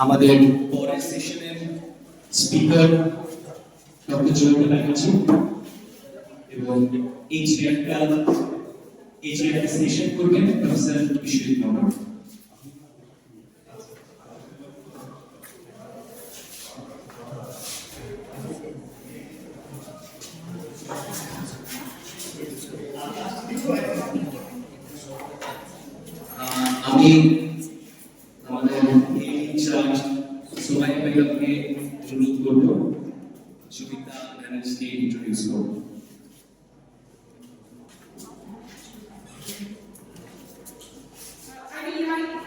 আমাদের পরের সেশনের স্পিকার ডক্টর জয়ন্ত ব্যানার্জি এবং এই চেয়ারটা সেশন করবেন প্রফেসর বিশ্বজিৎ মন্ডল। আমি আমাদের সোমাই ভাইকে অনুরোধ করবো সুবিতা ব্যানার্জিকে ইন্ট্রোডিউস করবো।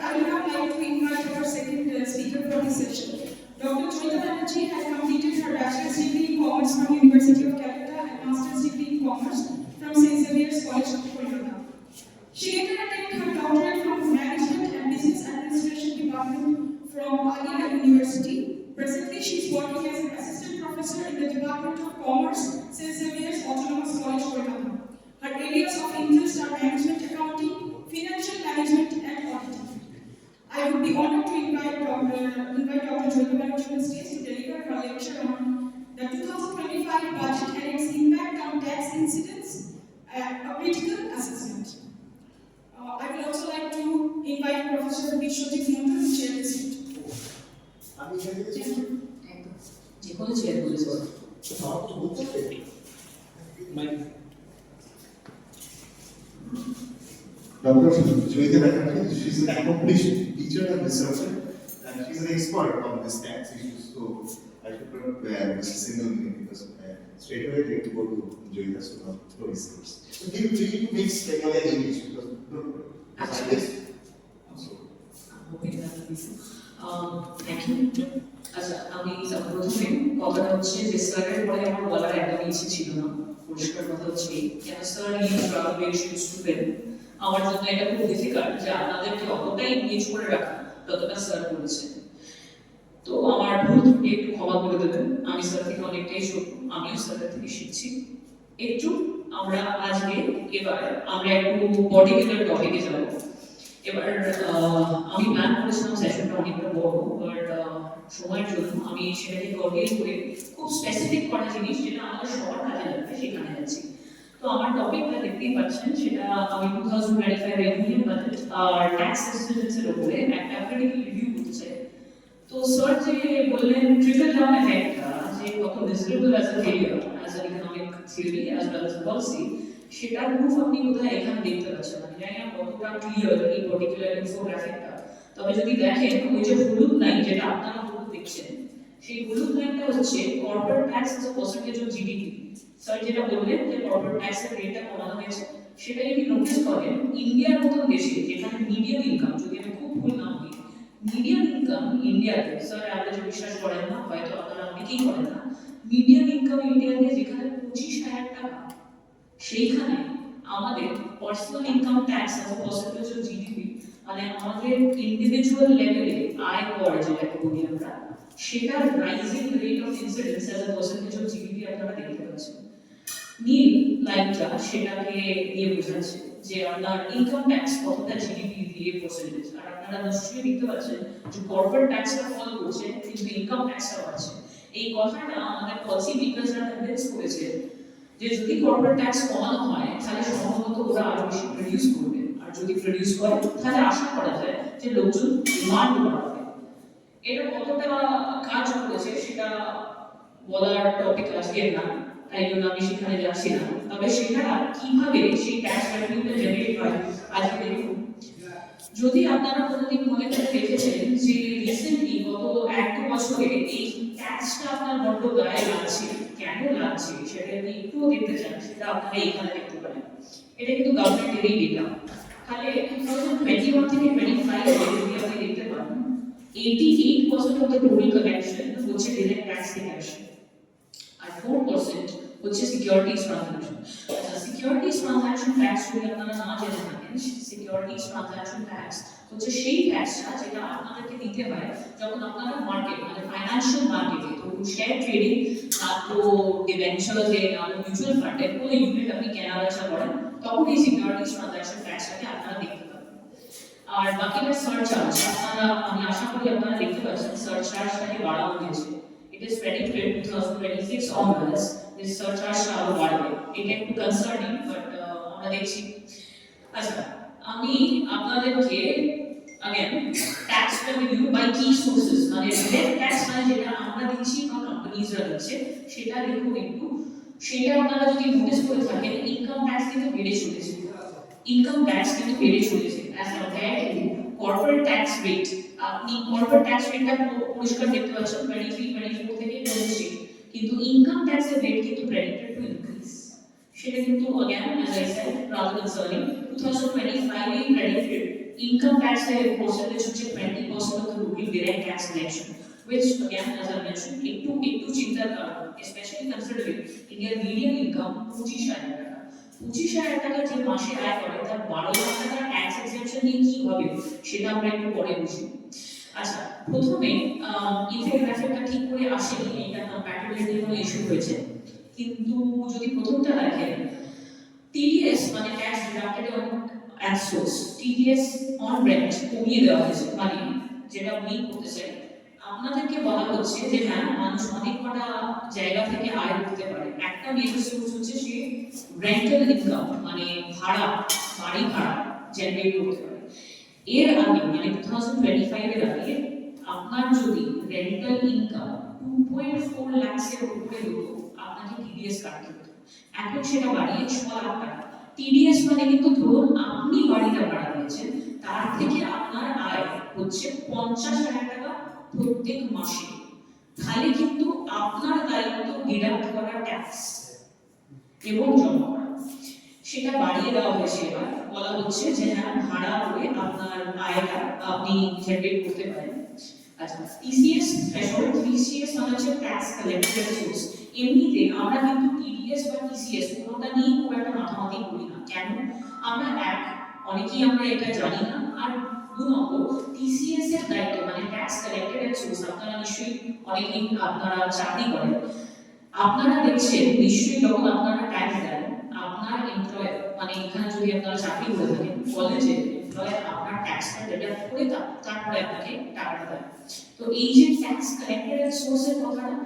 I would now like to invite our second speaker for this session. Dr. Joyita Banerjee has completed her bachelor's degree in commerce from University of Calcutta and master's degree in commerce from St. Xavier's College of Kolkata. She later attained her doctorate from Management and Business Administration Department from Alia University. Presently, she is working as an assistant professor in the Department of Commerce, St. Xavier's Autonomous College, Kolkata. Her areas of interest are management accounting, financial management, and auditing. I would be honored to invite Dr. Joyita Banerjee on stage to deliver her lecture on the 2025 budget and its impact on tax incidence, a critical assessment. I would also like to invite Professor Bishojit Mondal to chair this meeting. Dr. Joyita Banerjee, she's an accomplished teacher and researcher, and she's an expert on this tax issues. So I should not just a single name because straight away I to go to Joyita, so no research. So can you mix Bengali and English because Actually, thank you. আচ্ছা, আমি প্রথমে কথাটা হচ্ছে যে স্যারের পরে আমার বলার একদম ইচ্ছে ছিল না। পরিষ্কার কথা হচ্ছে কেন স্যার স্টুডেন্ট আমার জন্য এটা খুব ডিফিকাল্ট যে আপনাদেরকে অতটাই এনগেজ করে রাখা ততটা স্যার করেছেন। তো আমার ভুল ত্রুটি একটু ক্ষমা করে দেবেন। আমি স্যার থেকে অনেকটাই ছোট, আমিও স্যারের থেকে শিখছি একটু। আমরা আজকে আমরা একটু পার্টিকুলার টপিকে যাব। এবার আমি প্ল্যান করেছিলাম সেশনটা অনেকটা বড়, বাট সময়ের জন্য আমি সেটাকে কর্ডিয়াল করে খুব স্পেসিফিক কটা জিনিস যেটা আমাদের সবার কাজে লাগবে সেখানে যাচ্ছি। তো আমার টপিকটা দেখতেই পাচ্ছেন, সেটা আমি 2025 রেভিনিউ বাজেট আর ট্যাক্স অ্যাসিস্ট্যান্সের উপরে একটা ক্রিটিক্যাল রিভিউ করতে চাই। তো স্যার যে বললেন ট্রিকল ডাউন এফেক্টটা যে কত visible as a failure as an economic theory as well as policy, সেটার প্রুফ আপনি বোধহয় এখানে দেখতে পাচ্ছেন। আমি জানি না কতটা ক্লিয়ার এই পার্টিকুলার ইনফোগ্রাফিকটা, তবে যদি দেখেন ওই যে হলুদ লাইন যেটা আপনারা হলুদ দেখছেন, সেই হলুদ লাইনটা হচ্ছে corporate tax as a percentage of GDP. Sir যেটা বললেন যে কর্পোরেট ট্যাক্সের রেটটা কমানো হয়েছে, সেটা যদি নোটিস করেন ইন্ডিয়ার মতন দেশে যেখানে মিডিয়াম ইনকাম, যদি আমি খুব ভুল না হই, মিডিয়াম ইনকাম ইন্ডিয়াতে, স্যার অ্যাভারেজে বিশ্বাস করেন না, হয়তো আপনারা অনেকেই করেন না, মিডিয়াম ইনকাম ইন্ডিয়াতে যেখানে 25,000 টাকা, সেইখানে আমাদের personal income tax as a percentage of GDP, মানে আমাদের ইন্ডিভিজুয়াল লেভেলে আয় কর যেটাকে বলি আমরা, সেটার rising rate of incidence as a percentage of GDP আপনারা দেখতে পাচ্ছেন। নীল লাইনটা সেটাকে নিয়ে বোঝাচ্ছে যে আপনার ইনকাম ট্যাক্স কতটা জিডিপি দিয়ে পার্সেন্টেজ। আর আপনারা নিশ্চয়ই দেখতে পাচ্ছেন যে কর্পোরেট ট্যাক্সটা ফল করছে কিন্তু ইনকাম ট্যাক্সটা বাড়ছে। এই কথাটা আমাদের পলিসি মেকারসরা কনভিন্স করেছে যে যদি কর্পোরেট ট্যাক্স কমানো হয় তাহলে সম্ভবত ওরা আরো বেশি প্রডিউস করবে, আর যদি প্রডিউস করে তাহলে আশা করা যায় যে লোকজন ডিমান্ড বাড়াবে। এটা কতটা কাজ করেছে সেটা বলার টপিক আজকে না, তাই জন্য আমি সেখানে যাচ্ছি না। তবে সেটা কিভাবে সেই ট্যাক্স রেভিনিউটা জেনারেট হয় আজকে দেখুন। যদি আপনারা কোনোদিন মনে করে দেখেছেন যে রিসেন্টলি গত 1-2 বছরে এই ট্যাক্সটা আপনার বড্ড গায়ে লাগছে, কেন লাগছে সেটা যদি একটু দেখতে চান সেটা আপনারা এখানে দেখতে পারেন। এটা কিন্তু গভর্নমেন্টেরই ডেটা। তাহলে 2021 থেকে 25 যদি আপনি দেখতে পান 88% of the total collection হচ্ছে direct tax collection আর 4% হচ্ছে সিকিউরিটিজ ট্রানজাকশন। আচ্ছা, সিকিউরিটিজ ট্রানজাকশন ট্যাক্স যদি আপনারা না জেনে থাকেন, সিকিউরিটিজ ট্রানজাকশন ট্যাক্স হচ্ছে সেই ট্যাক্সটা যেটা আপনাদেরকে দিতে হয় যখন আপনারা মার্কেট মানে ফাইন্যান্সিয়াল মার্কেটে, ধরুন শেয়ার ট্রেডিং, তো ডিবেঞ্চারে, মিউচুয়াল ফান্ডে কোনো ইউনিট আপনি কেনা বেচা করেন, তখন এই সিকিউরিটিজ ট্রানজাকশন ট্যাক্সটাকে আপনারা দেখতে পাবেন। আর বাকিটা সারচার্জ আপনারা আমি আশা করি আপনারা দেখতে পাচ্ছেন সারচার্জটাকে বাড়ানো হয়েছে। It is predicted 2026 onwards this surcharge আরো বাড়বে। এটা একটু কনসার্নিং বাট আমরা দেখছি। আচ্ছা আমি আপনাদেরকে again tax revenue by key sources মানে direct tax মানে যেটা আমরা দিচ্ছি বা কোম্পানিজরা দিচ্ছে সেটা দেখুন একটু, সেটা আপনারা যদি নোটিস করে থাকেন ইনকাম ট্যাক্স কিন্তু বেড়ে চলেছে। ইনকাম ট্যাক্স কিন্তু বেড়ে চলেছে as compare to corporate tax rate. আপনি কর্পোরেট ট্যাক্স রেটটা পরিষ্কার দেখতে পাচ্ছেন 23-24 থেকে চলছে, কিন্তু ইনকাম ট্যাক্সের রেট কিন্তু প্রেডিক্টেড টু ইনক্রিজ। সেটা কিন্তু again as I said rather concerning 2025 A predicted income tax এর percentage হচ্ছে 20% of the total direct tax collection, which again as I mentioned একটু চিন্তার কারণ, especially considering Indian median income 25,000 টাকা। 25,000 টাকা যে মাসে আয় করে তার 12 লাখ টাকা ট্যাক্স এক্সেম্পশন নিয়ে কি হবে সেটা আমরা একটু পরে বুঝি। আচ্ছা প্রথমে ইনফোগ্রাফিকটা ঠিক করে আসেনি, এটা কম্প্যাটিবিলিটি কোনো ইস্যু হয়েছে, কিন্তু যদি প্রথমটা দেখেন TDS মানে tax deducted on at source, TDS on rent কমিয়ে দেওয়া হয়েছে। মানে যেটা মিন করতে চাই আপনাদেরকে বলা হচ্ছে যে হ্যাঁ মানুষ অনেক কটা জায়গা থেকে আয় করতে পারে, একটা মেজর সোর্স হচ্ছে সে রেন্টাল ইনকাম মানে ভাড়া, বাড়ি ভাড়া জেনারেট করতে পারে। এর আগে মানে 2025 এর আগে আপনার যদি রেন্টাল ইনকাম 2.4 লাখের উপরে হতো আপনাকে TDS কাটতে হতো, এখন সেটা বাড়িয়ে 6 লাখ টাকা। TDS মানে কিন্তু ধরুন আপনি বাড়িটা ভাড়া দিয়েছেন তার থেকে আপনার আয় হচ্ছে 50,000 টাকা প্রত্যেক মাসে, তাহলে কিন্তু আপনার দায়িত্ব ডিডাক্ট করা ট্যাক্স এবং জমা করা, সেটা বাড়িয়ে দেওয়া হয়েছে। এবার বলা হচ্ছে যে হ্যাঁ ভাড়া করে আপনার আয়টা আপনি জেনারেট করতে পারেন। আচ্ছা TCS থ্রেশহোল্ড, TCS মানে হচ্ছে ট্যাক্স কালেক্টেড সোর্স। এমনিতে আমরা কিন্তু TDS বা TCS কোনোটা নিয়ে খুব একটা মাথামাতি করি না, কেন? আমরা অনেকেই আমরা এটা জানি না, আর দু নম্বর TCS এর দায়িত্ব মানে ট্যাক্স কালেক্টেড সোর্স। আপনারা নিশ্চয়ই অনেকেই আপনারা চাকরি করেন, আপনারা দেখছেন নিশ্চয়ই যখন আপনারা ট্যাক্স দেন আপনার এমপ্লয়ার মানে এখানে যদি আপনারা চাকরি করে থাকেন কলেজে এমপ্লয়ার আপনার ট্যাক্সটা ডিডাক্ট করে তারপরে আপনাকে টাকাটা দেয়। তো এই যে ট্যাক্স কালেক্টেড সোর্সের কথাটা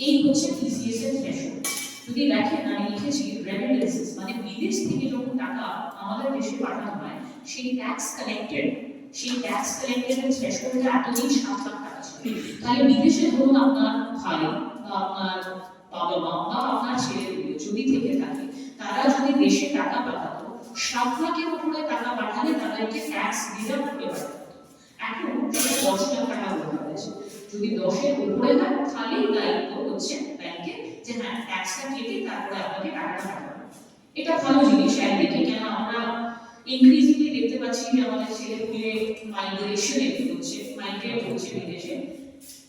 এই হচ্ছে TCS এর থ্রেশহোল্ড। যদি দেখেন আমি লিখেছি রেমিটেন্সেস মানে বিদেশ থেকে যখন টাকা আমাদের দেশে পাঠানো হয় সেই ট্যাক্স কালেক্টেড এর থ্রেশহোল্ডটা এতদিন 7 লাখ টাকা ছিল। তাহলে বিদেশে ধরুন আপনার ভাই বা আপনার বাবা মা বা আপনার ছেলে যদি থেকে থাকে তারা যদি দেশে টাকা পাঠাতো 7 লাখের উপরে টাকা পাঠালে তাদেরকে ট্যাক্স ডিডাক্ট করে পাঠাতো। এখন সেটা 10 লাখ টাকা বলা হয়েছে, যদি 10 এর উপরে হয় তাহলে দায়িত্ব হচ্ছে ব্যাংকে যে হ্যাঁ ট্যাক্সটা কেটে তারপরে আপনাকে টাকাটা পাঠানো। এটা ভালো জিনিস একদিকে, কেন আমরা ইনক্রিজিংলি দেখতে পাচ্ছি যে আমাদের ছেলেপুলে মাইগ্রেশনে হচ্ছে বিদেশে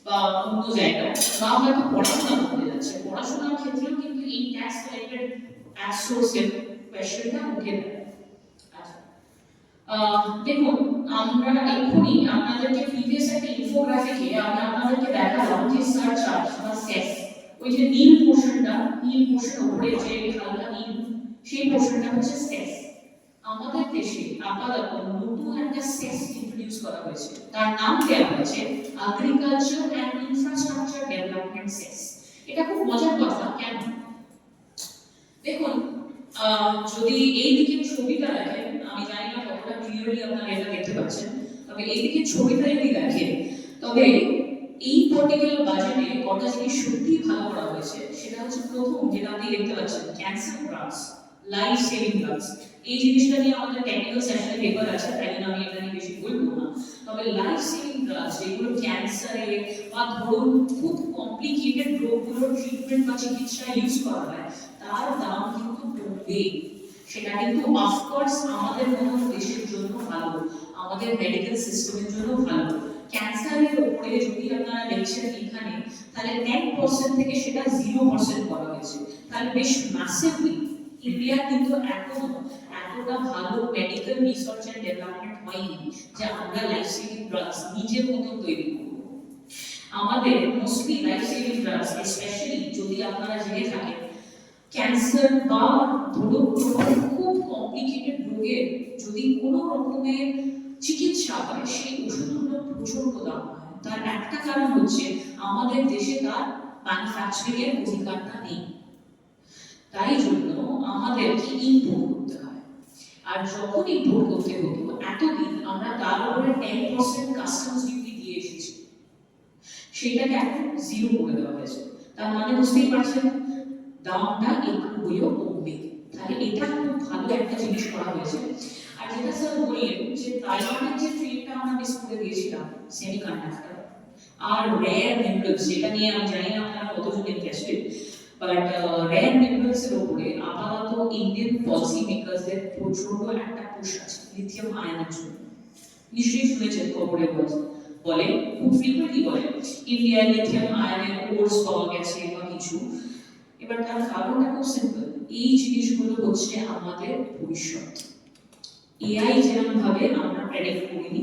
বা অন্য জায়গায় বা হয়তো পড়াশোনা করতে যাচ্ছে, পড়াশোনার ক্ষেত্রেও কিন্তু এই ট্যাক্স কালেক্টেড অ্যাট সোর্সের কোয়েশ্চেনটা উঠে দেয়। দেখুন আমরা এক্ষুনি আপনাদেরকে প্রিভিয়াস একটা ইনফোগ্রাফিকে আমরা আপনাদেরকে দেখালাম যে সারচার্জ বা সেস, ওই যে নীল পোর্শন উপরে যে হালকা নীল সেই পোর্শনটা হচ্ছে সেস। আমাদের দেশে আপাতত নতুন একটা সেস ইন্ট্রোডিউস করা হয়েছে, তার নাম দেওয়া হয়েছে এগ্রিকালচার এন্ড ইনফ্রাস্ট্রাকচার ডেভেলপমেন্ট সেস। এটা খুব মজার কথা, কেন দেখুন যদি এই দিকে ছবিটা দেখেন, আমি জানি না কতটা ক্লিয়ারলি আপনারা এটা দেখতে পাচ্ছেন, তবে এই দিকে ছবিটা যদি দেখেন তবে এই পার্টিকুলার বাজেটে কটা জিনিস সত্যি ভালো করা হয়েছে। সেটা হচ্ছে প্রথম যেটা আপনি দেখতে পাচ্ছেন cancer drugs, life saving drugs. এই জিনিসটা নিয়ে আমাদের টেকনিক্যাল সেশনে পেপার আছে, তাই জন্য আমি এটা নিয়ে বেশি বলবো না। তবে লাইফ সেভিং ড্রাগস যেগুলো ক্যান্সারে বা ধরুন খুব কমপ্লিকেটেড রোগগুলোর ট্রিটমেন্ট বা চিকিৎসায় ইউজ করা হয় তার দাম কিন্তু কমবে। সেটা কিন্তু অফকোর্স আমাদের মতো দেশের জন্য ভালো, আমাদের মেডিকেল সিস্টেমের জন্য ভালো। ক্যান্সারের উপরে যদি আপনারা দেখছেন এখানে তাহলে 10% থেকে সেটা 0% করা হয়েছে, তাহলে বেশ ম্যাসিভলি ইন্ডিয়া কিন্তু এখনো এতটা ভালো মেডিকেল রিসার্চ এন্ড ডেভেলপমেন্ট হয়নি যে আমরা লাইফ সেভিং ড্রাগস নিজের মতো তৈরি করব। আমাদের mostly life saving drugs specially যদি আপনারা জেনে থাকেন ক্যান্সার বা ধরুন খুব কমপ্লিকেটেড রোগের যদি কোনো রকমের চিকিৎসা হয় সেই ওষুধগুলো প্রচন্ড দাম হয়। তার একটা কারণ হচ্ছে আমাদের দেশে তার ম্যানুফ্যাকচারিং এর অধিকারটা নেই, তাই জন্য আমাদেরকে ইম্পোর্ট করতে হয়। আর যখন ইম্পোর্ট করতে হতো এতদিন আমরা তার উপরে 10% কাস্টমস ডিউটি দিয়ে এসেছি, সেটাকে এখন 0 করে দেওয়া হয়েছে। তার মানে বুঝতেই পারছেন দামটা একটু হলেও কমবে। তাহলে এটা খুব ভালো একটা জিনিস করা হয়েছে। আর যেটা স্যার বললেন যে তাইওয়ানের যে ফিল্ডটা আমরা মিস করে দিয়েছিলাম সেমিকন্ডাক্টর আর রেয়ার মিনারেলস, যেটা নিয়ে আমি জানি না আপনারা কতজন ইন্টারেস্টেড, বাট রেয়ার মিনারেলস এর উপরে আপাতত ইন্ডিয়ান পলিসি মেকারসদের প্রচন্ড একটা পুশ আছে লিথিয়াম আয়নের জন্য। নিশ্চয়ই শুনেছেন খবরে বলে খুব ফ্রিকুয়েন্টলি বলে ইন্ডিয়া লিথিয়াম আয়নের কোর্স পাওয়া গেছে বা কিছু। এবার তার কারণটা খুব সিম্পল, এই জিনিসগুলো হচ্ছে আমাদের ভবিষ্যৎ। এআই যেরকম ভাবে আমরা প্রেডিক্ট করিনি,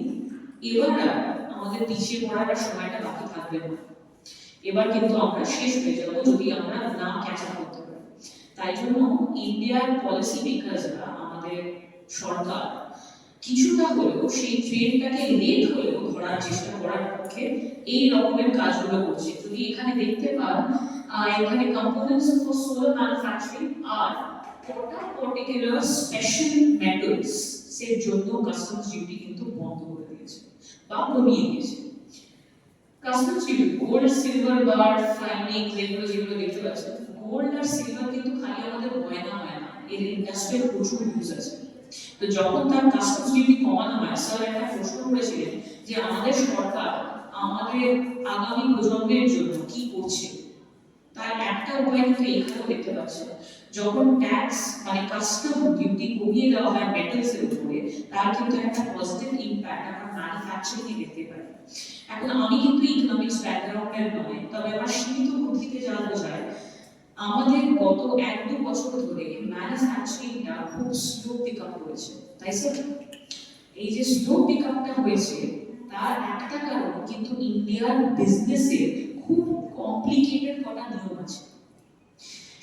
এবার আর আমাদের পিছিয়ে পড়ার সময়টা বাকি থাকবে না। এবার কিন্তু আমরা শেষ হয়ে যাবো যদি আমরা না ক্যাচ আপ করতে পারি। তাই জন্য ইন্ডিয়ার পলিসি মেকারসরা, আমাদের সরকার কিছুটা হলেও সেই ট্রেনটাকে লেট হলেও ধরার চেষ্টা করার পক্ষে এই রকমের কাজগুলো করছে। যদি এখানে দেখতে পান এখানে কম্পোনেন্টস ফর সোলার ম্যানুফ্যাকচারিং আর কটা পার্টিকুলার স্পেশাল মেটালস এর জন্য কাস্টমস ডিউটি কিন্তু বন্ধ করে দিয়েছে বা কমিয়ে দিয়েছে। কাস্টমস ডিউটি গোল্ড সিলভার বার ফাইনিং যেগুলো দেখতে পাচ্ছেন, গোল্ড আর সিলভার কিন্তু খালি আমাদের গয়না হয় না, এর ইন্ডাস্ট্রিয়াল প্রচুর ইউজ আছে। তো যখন তার কাস্টমস ডিউটি কমানো হয়, স্যার একটা প্রশ্ন করেছিলেন যে আমাদের সরকার আমাদের আগামী প্রজন্মের জন্য কি করছে। তার একটা উপায় কিন্তু এখানেও দেখতে পাচ্ছেন, যখন ট্যাক্স মানে কাস্টম ডিউটি কমিয়ে দেওয়া হয় মেটালস এর উপরে, তার কিন্তু একটা পজিটিভ ইমপ্যাক্ট আমরা ম্যানুফ্যাকচারিং এ দেখতে পাই। এখন আমি কিন্তু ইকোনমিক্স ব্যাকগ্রাউন্ডের নয়, তবে আমার সীমিত বুদ্ধিতে যা বোঝায় আমাদের গত 1-2 বছর ধরে ম্যানুফ্যাকচারিংটা খুব স্লো পিক আপ করেছে, তাই স্যার? এই যে স্লো পিক আপটা হয়েছে তার একটা কারণ কিন্তু ইন্ডিয়ার বিজনেসের খুব কমপ্লিকেটেড কটা নিয়ম আছে।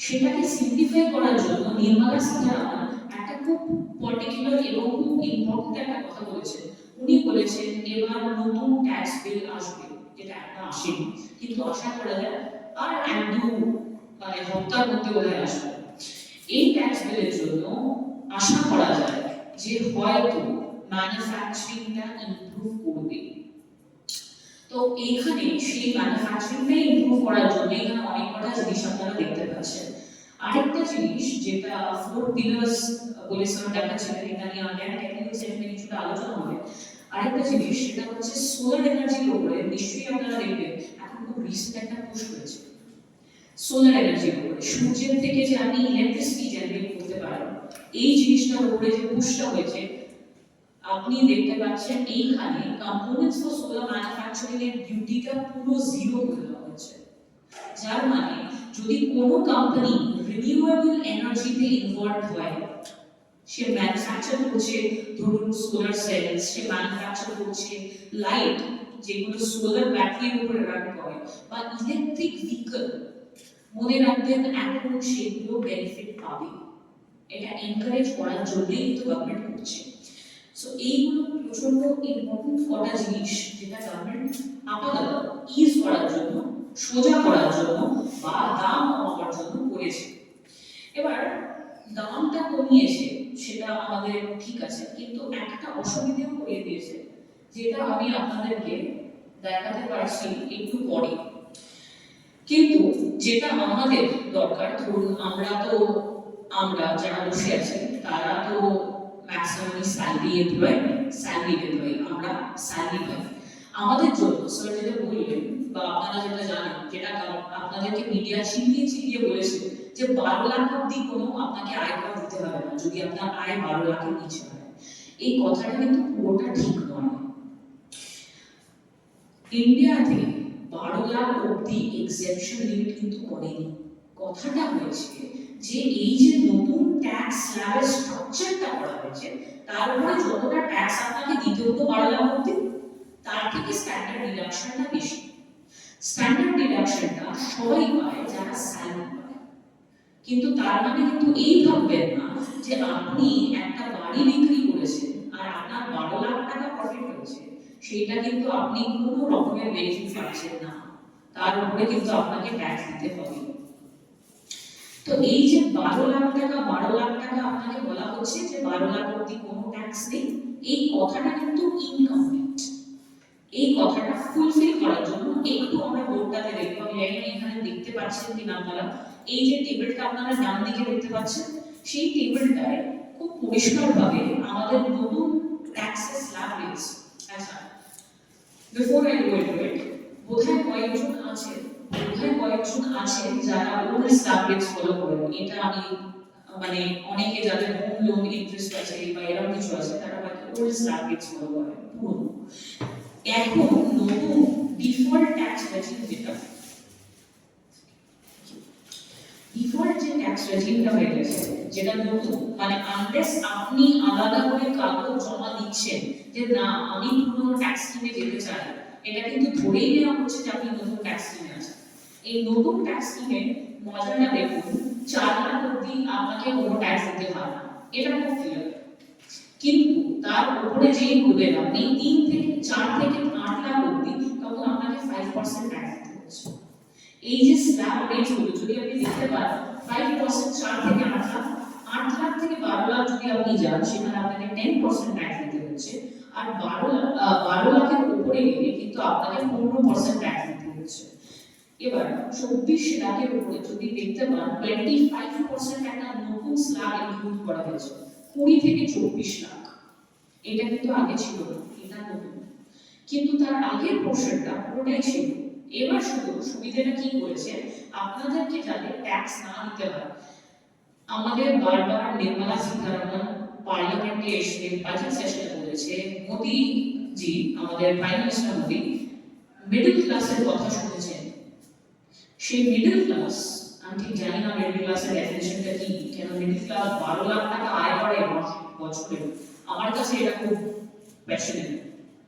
সেটাকে সিম্পলিফাই করার জন্য নির্মলা সীতারামন একটা খুব পার্টিকুলার এবং খুব ইম্পর্টেন্ট একটা কথা বলেছেন। উনি বলেছেন এবার নতুন ট্যাক্স বিল আসবে, যেটা একটা আসেনি কিন্তু আশা করা যায় আর 1-2 মানে হপ্তার মধ্যে বোধহয় আসবে। এই ট্যাক্স বিলের জন্য আশা করা যায় যে হয়তো ম্যানুফ্যাকচারিংটা ইমপ্রুভ করবে। তো এইখানে সেই ম্যানুফ্যাকচারিংটা ইমপ্রুভ করার জন্য এখানে অনেক কটা জিনিস আপনারা দেখতে পাচ্ছেন। আরেকটা জিনিস যেটা 4 পিলার্স বলে স্যার দেখাচ্ছিলেন, এটা নিয়ে অনেক টেকনিক্যাল সেশনে কিছুটা আলোচনা হবে। আরেকটা জিনিস সেটা হচ্ছে সোলার এনার্জির উপরে নিশ্চয়ই আপনারা দেখবেন এখন খুব রিসেন্ট একটা পুশ হয়েছে সোলার এনার্জির উপরে, সূর্যের থেকে যে আপনি ইলেকট্রিসিটি জেনারেট করতে পারেন এই জিনিসটার উপরে যে পুশটা হয়েছে আপনি দেখতে পাচ্ছেন এইখানে কম্পোনেন্টস ফর সোলার ম্যানুফ্যাকচারিং এর ডিউটিটা পুরো 0 করে দেওয়া হয়েছে। যার মানে যদি কোনো কোম্পানি রিনিউয়েবল এনার্জিতে ইনভলভ হয়, সে ম্যানুফ্যাকচার করছে ধরুন সোলার সেলস, সে ম্যানুফ্যাকচার করছে লাইট যেগুলো সোলার ব্যাটারির উপরে রান করে বা ইলেকট্রিক ভেহিকল, মনে রাখবেন এখন সেগুলো বেনিফিট পাবে। এটা এনকারেজ করার জন্যই তো গভর্নমেন্ট করছে। সো এইগুলো প্রচন্ড ইম্পর্টেন্ট কটা জিনিস যেটা গভর্নমেন্ট আপাতত ইজ করার জন্য, সোজা করার জন্য বা দাম কমাবার জন্য করেছে। এবার দামটা কমিয়েছে সেটা আমাদের ঠিক আছে, কিন্তু একটা অসুবিধাও করে দিয়েছে যেটা আমি আপনাদেরকে দেখাতে পারছি একটু পরে। কিন্তু যেটা আমাদের দরকার, ধরুন আমরা যারা বসে আছি তারা তো ম্যাক্সিমাম স্যালারি এমপ্লয়, আমরা স্যালারি পাই। আমাদের জন্য স্যার যেটা বললেন বা আপনারা যেটা জানেন, যেটা আপনাদেরকে মিডিয়া চিনিয়ে বলেছে যে 12 লাখ অব্দি কোনো আপনাকে আয়কর দিতে হবে না যদি আপনার আয় 12 লাখের নিচে হয়। এই কথাটা কিন্তু পুরোটা ঠিক নয়। ইন্ডিয়াতে 12 লাখ অব্দি এক্সেপশন লিমিট কিন্তু করেনি। কথাটা হয়েছে যে এই যে নতুন ট্যাক্স স্ল্যাবের স্ট্রাকচারটা করা হয়েছে তার উপরে যতটা ট্যাক্স আপনাকে দিতে হতো 12 লাখ অব্দি, তার থেকে স্ট্যান্ডার্ড ডিডাকশনটা বেশি। স্ট্যান্ডার্ড ডিডাকশনটা সবাই পায় যারা স্যালারি পায়, কিন্তু তার মানে কিন্তু এই ভাববেন না যে আপনি একটা বাড়ি বিক্রি করেছেন আর আপনার 12 লাখ টাকা প্রফিট হচ্ছে, সেটা কিন্তু আপনি কোনো রকমের বেনিফিট পাচ্ছেন না, তার উপরে কিন্তু আপনাকে ট্যাক্স দিতে হবে। তো এই যে 12 লাখ টাকা আপনাকে বলা হচ্ছে যে 12 লাখ অব্দি কোনো ট্যাক্স নেই, এই কথাটা কিন্তু ইনকমপ্লিট। এই কথাটা ফুলফিল করার জন্য একটু আমরা বোর্ডটাতে দেখবো, আমি জানি না এখানে দেখতে পাচ্ছেন কি না আপনারা, এই যে টেবিলটা আপনারা ডান দিকে দেখতে পাচ্ছেন, সেই টেবিলটায় খুব পরিষ্কারভাবে আমাদের নতুন ট্যাক্সের স্ল্যাব রেটস। আচ্ছা, বিফোর আই গো ইনটু ইট, বোধহয় কয়েকজন আছেন যারা ওল্ড স্ল্যাব রেটস ফলো করেন। এটা আমি মানে অনেকে যাদের হোম লোন ইন্টারেস্ট আছে বা এরকম কিছু আছে, তারা হয়তো ওল্ড স্ল্যাব রেটস ফলো করেন পুরনো। এখন নতুন ডিফল্ট ট্যাক্স রেজিম ডিফল্ট যে ট্যাক্স রেজিমটা হয়ে গেছে, যেটা নতুন, মানে আনলেস আপনি আলাদা করে কাগজ জমা দিচ্ছেন যে না আমি পুরনো ট্যাক্স স্কিমে যেতে চাই, এটা কিন্তু ধরেই নেওয়া হচ্ছে যে আপনি নতুন ট্যাক্স স্কিমে আছেন। এই নতুন ট্যাক্স স্কিমে মজাটা দেখুন, 4 লাখ অব্দি আপনাকে কোনো ট্যাক্স দিতে হয় না, এটা খুব ক্লিয়ার। কিন্তু তার উপরে যেই বললেন আপনি 4 থেকে 8 লাখ অব্দি, তখন আপনাকে 5% ট্যাক্স দিতে হচ্ছে। এই যে স্ল্যাব রেট গুলো যদি আপনি দেখতে পান, 5% 4 থেকে 8 লাখ, 8 লাখ থেকে 12 লাখ যদি আপনি যান, সেখানে আপনাকে 10% ট্যাক্স দিতে হচ্ছে। আর 12 লাখের উপরে গেলে কিন্তু আপনাকে 15% ট্যাক্স দিতে হচ্ছে। এবার 24 লাখের উপরে যদি দেখতে পান, 25% একটা নতুন স্ল্যাব ইনক্লুড করা হয়েছে, 20 থেকে 24 লাখ। এটা কিন্তু আগে ছিল না, এটা নতুন। কিন্তু তার আগের পোর্শনটা পুরোটাই ছিল। এবার শুধু সুবিধাটা কি করেছে, আপনাদেরকে যাতে ট্যাক্স না দিতে হয়, আমাদের বারবার নির্মলা সীতারামন পার্লামেন্টে এসে বাজেট সেশনে বলেছে, মোদি জি, আমাদের প্রাইম মিনিস্টার মোদি মিডল ক্লাসের কথা শুনেছেন। সেই মিডল ক্লাস, আমি ঠিক জানি না মিডল ক্লাসের ডেফিনেশনটা কি, কেন মিডল ক্লাস 12 লাখ টাকা আয় করে বছরে, আমার কাছে এটা খুব প্যাশনেট,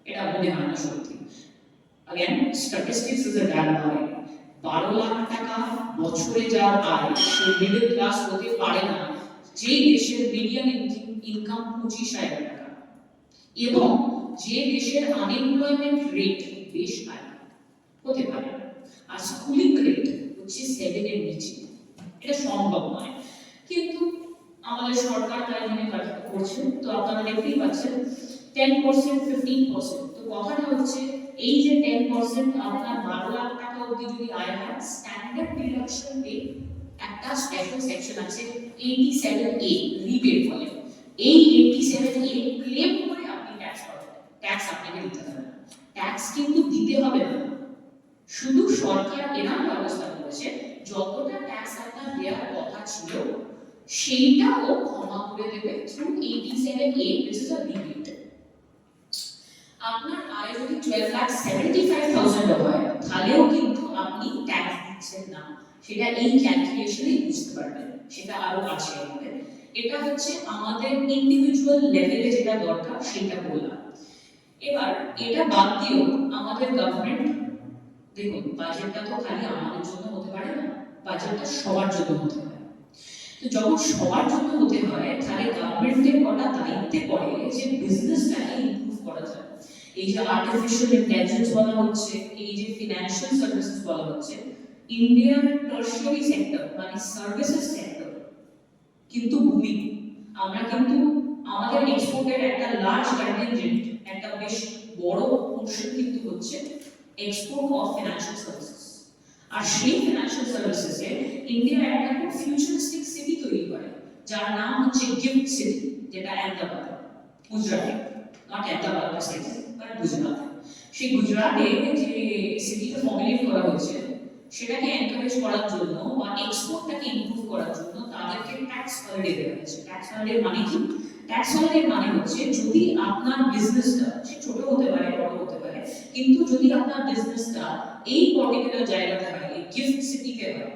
এটা মনে হয় না সত্যি। Again, statistics is a damn lie. 12 lakh টাকা বছরে যার আয়, সে মিডল ক্লাস হতে পারে না যে দেশের মিডিয়ান ইনকাম 25,000 টাকা, এবং যে দেশের আনএমপ্লয়মেন্ট রেট বেশ হাই হতে পারে, আর স্কুলিং রেট হচ্ছে 7 এর নিচে। এটা সম্ভব নয়, কিন্তু আমাদের সরকার তাই জন্য কাজ করছে। তো আপনারা দেখতেই পাচ্ছেন 10%, 15%। তো কথাটা হচ্ছে এই যে 10% আপনার 12 লাখ টাকা অবধি যদি আয় হয়, স্ট্যান্ডার্ড ডিডাকশন এ একটা স্পেশাল সেকশন আছে 87A রিবেট বলে। এই 87A ক্লেম করে আপনি ট্যাক্স পাবেন, ট্যাক্স আপনাকে দিতে হবে না। ট্যাক্স কিন্তু দিতে হবে না, শুধু সরকার এনার ব্যবস্থা করেছে যতটা ট্যাক্স আপনার দেওয়ার কথা ছিল সেইটাও ক্ষমা করে দেবে through 87A, which is a rebate। আপনার আয় যদি 12,75,000 হয়, তাহলেও কিন্তু আপনি ট্যাক্স দিচ্ছেন না, সেটা এই ক্যালকুলেশনে বুঝতে পারবেন, সেটা আরো আছে আমাদের। এটা হচ্ছে আমাদের ইন্ডিভিজুয়াল লেভেলে যেটা দরকার সেটা বললাম। এবার এটা বাদ দিয়েও আমাদের গভর্নমেন্ট, দেখুন বাজেটটা তো খালি আমাদের জন্য হতে পারে না, বাজেটটা সবার জন্য হতে হয়। তো যখন সবার জন্য হতে হয়, তাহলে গভর্নমেন্টের কটা দায়িত্বে পড়ে যে বিজনেসটাকে ইমপ্রুভ করা যায়। এই যে আর্টিফিশিয়াল ইন্টেলিজেন্স বলা হচ্ছে, এই যে ফিনান্সিয়াল সার্ভিসেস বলা হচ্ছে, ইন্ডিয়ার টার্সিয়ারি সেক্টর মানে সার্ভিসেস সেক্টর কিন্তু বুমিং। আমরা কিন্তু আমাদের এক্সপোর্টের একটা লার্জ কন্টিনজেন্ট, একটা বেশ বড় পোর্শন কিন্তু হচ্ছে এক্সপোর্ট অফ ফিনান্সিয়াল সার্ভিসেস। আর সেই ফিনান্সিয়াল সার্ভিসেসে ইন্ডিয়া একটা খুব ফিউচারিস্টিক সিটি তৈরি করে, যার নাম হচ্ছে গিফট সিটি, যেটা আহমেদাবাদ, গুজরাটে, নট আহমেদাবাদ বাট গুজরাটে। সেই গুজরাটে যে সিটিটা ফর্মুলেট করা হয়েছে, সেটাকে এনকারেজ করার জন্য বা এক্সপোর্টটাকে ইমপ্রুভ করার জন্য তাদেরকে ট্যাক্স হলিডে দেওয়া হয়েছে। ট্যাক্স হলিডে মানে কি? ট্যাক্স হলিডে মানে হচ্ছে যদি আপনার বিজনেসটা, সে ছোট হতে পারে বড় হতে পারে, কিন্তু যদি আপনার বিজনেসটা এই পার্টিকুলার জায়গাতে হয়, এই গিফট সিটিতে হয়,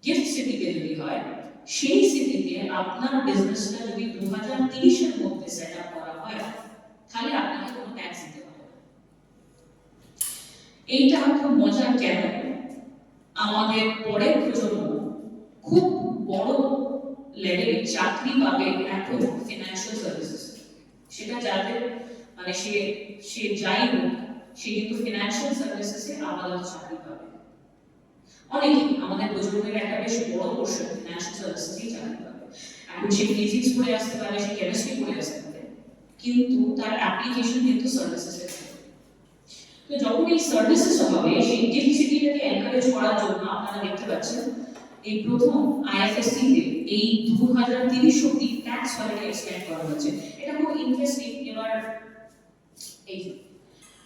গিফট সিটিতে যদি হয়, সেই সিটিতে আপনার বিজনেসটা যদি 2030 এর মধ্যে সেট আপ করা হয়, তাহলে আপনাকে কোনো ট্যাক্স দিতে হবে না। এইটা খুব মজার, কেন আমাদের পরের প্রজন্ম খুব বড় লেভেলে চাকরি পাবে এখন ফিনান্সিয়াল সার্ভিসেস। সেটা যাদের মানে সে সে যাই হোক, সে কিন্তু ফিনান্সিয়াল সার্ভিসেসে আলাদা চাকরি পাবে। অনেকেই আমাদের প্রজন্মের একটা বেশ বড় পোর্শন ফিনান্সিয়াল সার্ভিসেসেই চাকরি পাবে। এখন সে ফিজিক্স পড়ে আসতে পারে, সে কেমিস্ট্রি পড়ে আসতে পারে, কিন্তু তার অ্যাপ্লিকেশন কিন্তু সার্ভিসেসে থাকবে। তো যখন এই সার্ভিসেস হবে, সেই ডিফিসিটিটাকে এনকারেজ করার জন্য আপনারা দেখতে পাচ্ছেন এই প্রথম আইএফএসসি তে এই 2030 অব্দি ট্যাক্স হলিডে এক্সটেন্ড করা হয়েছে। এটা খুব ইন্টারেস্টিং। এবার এই যে,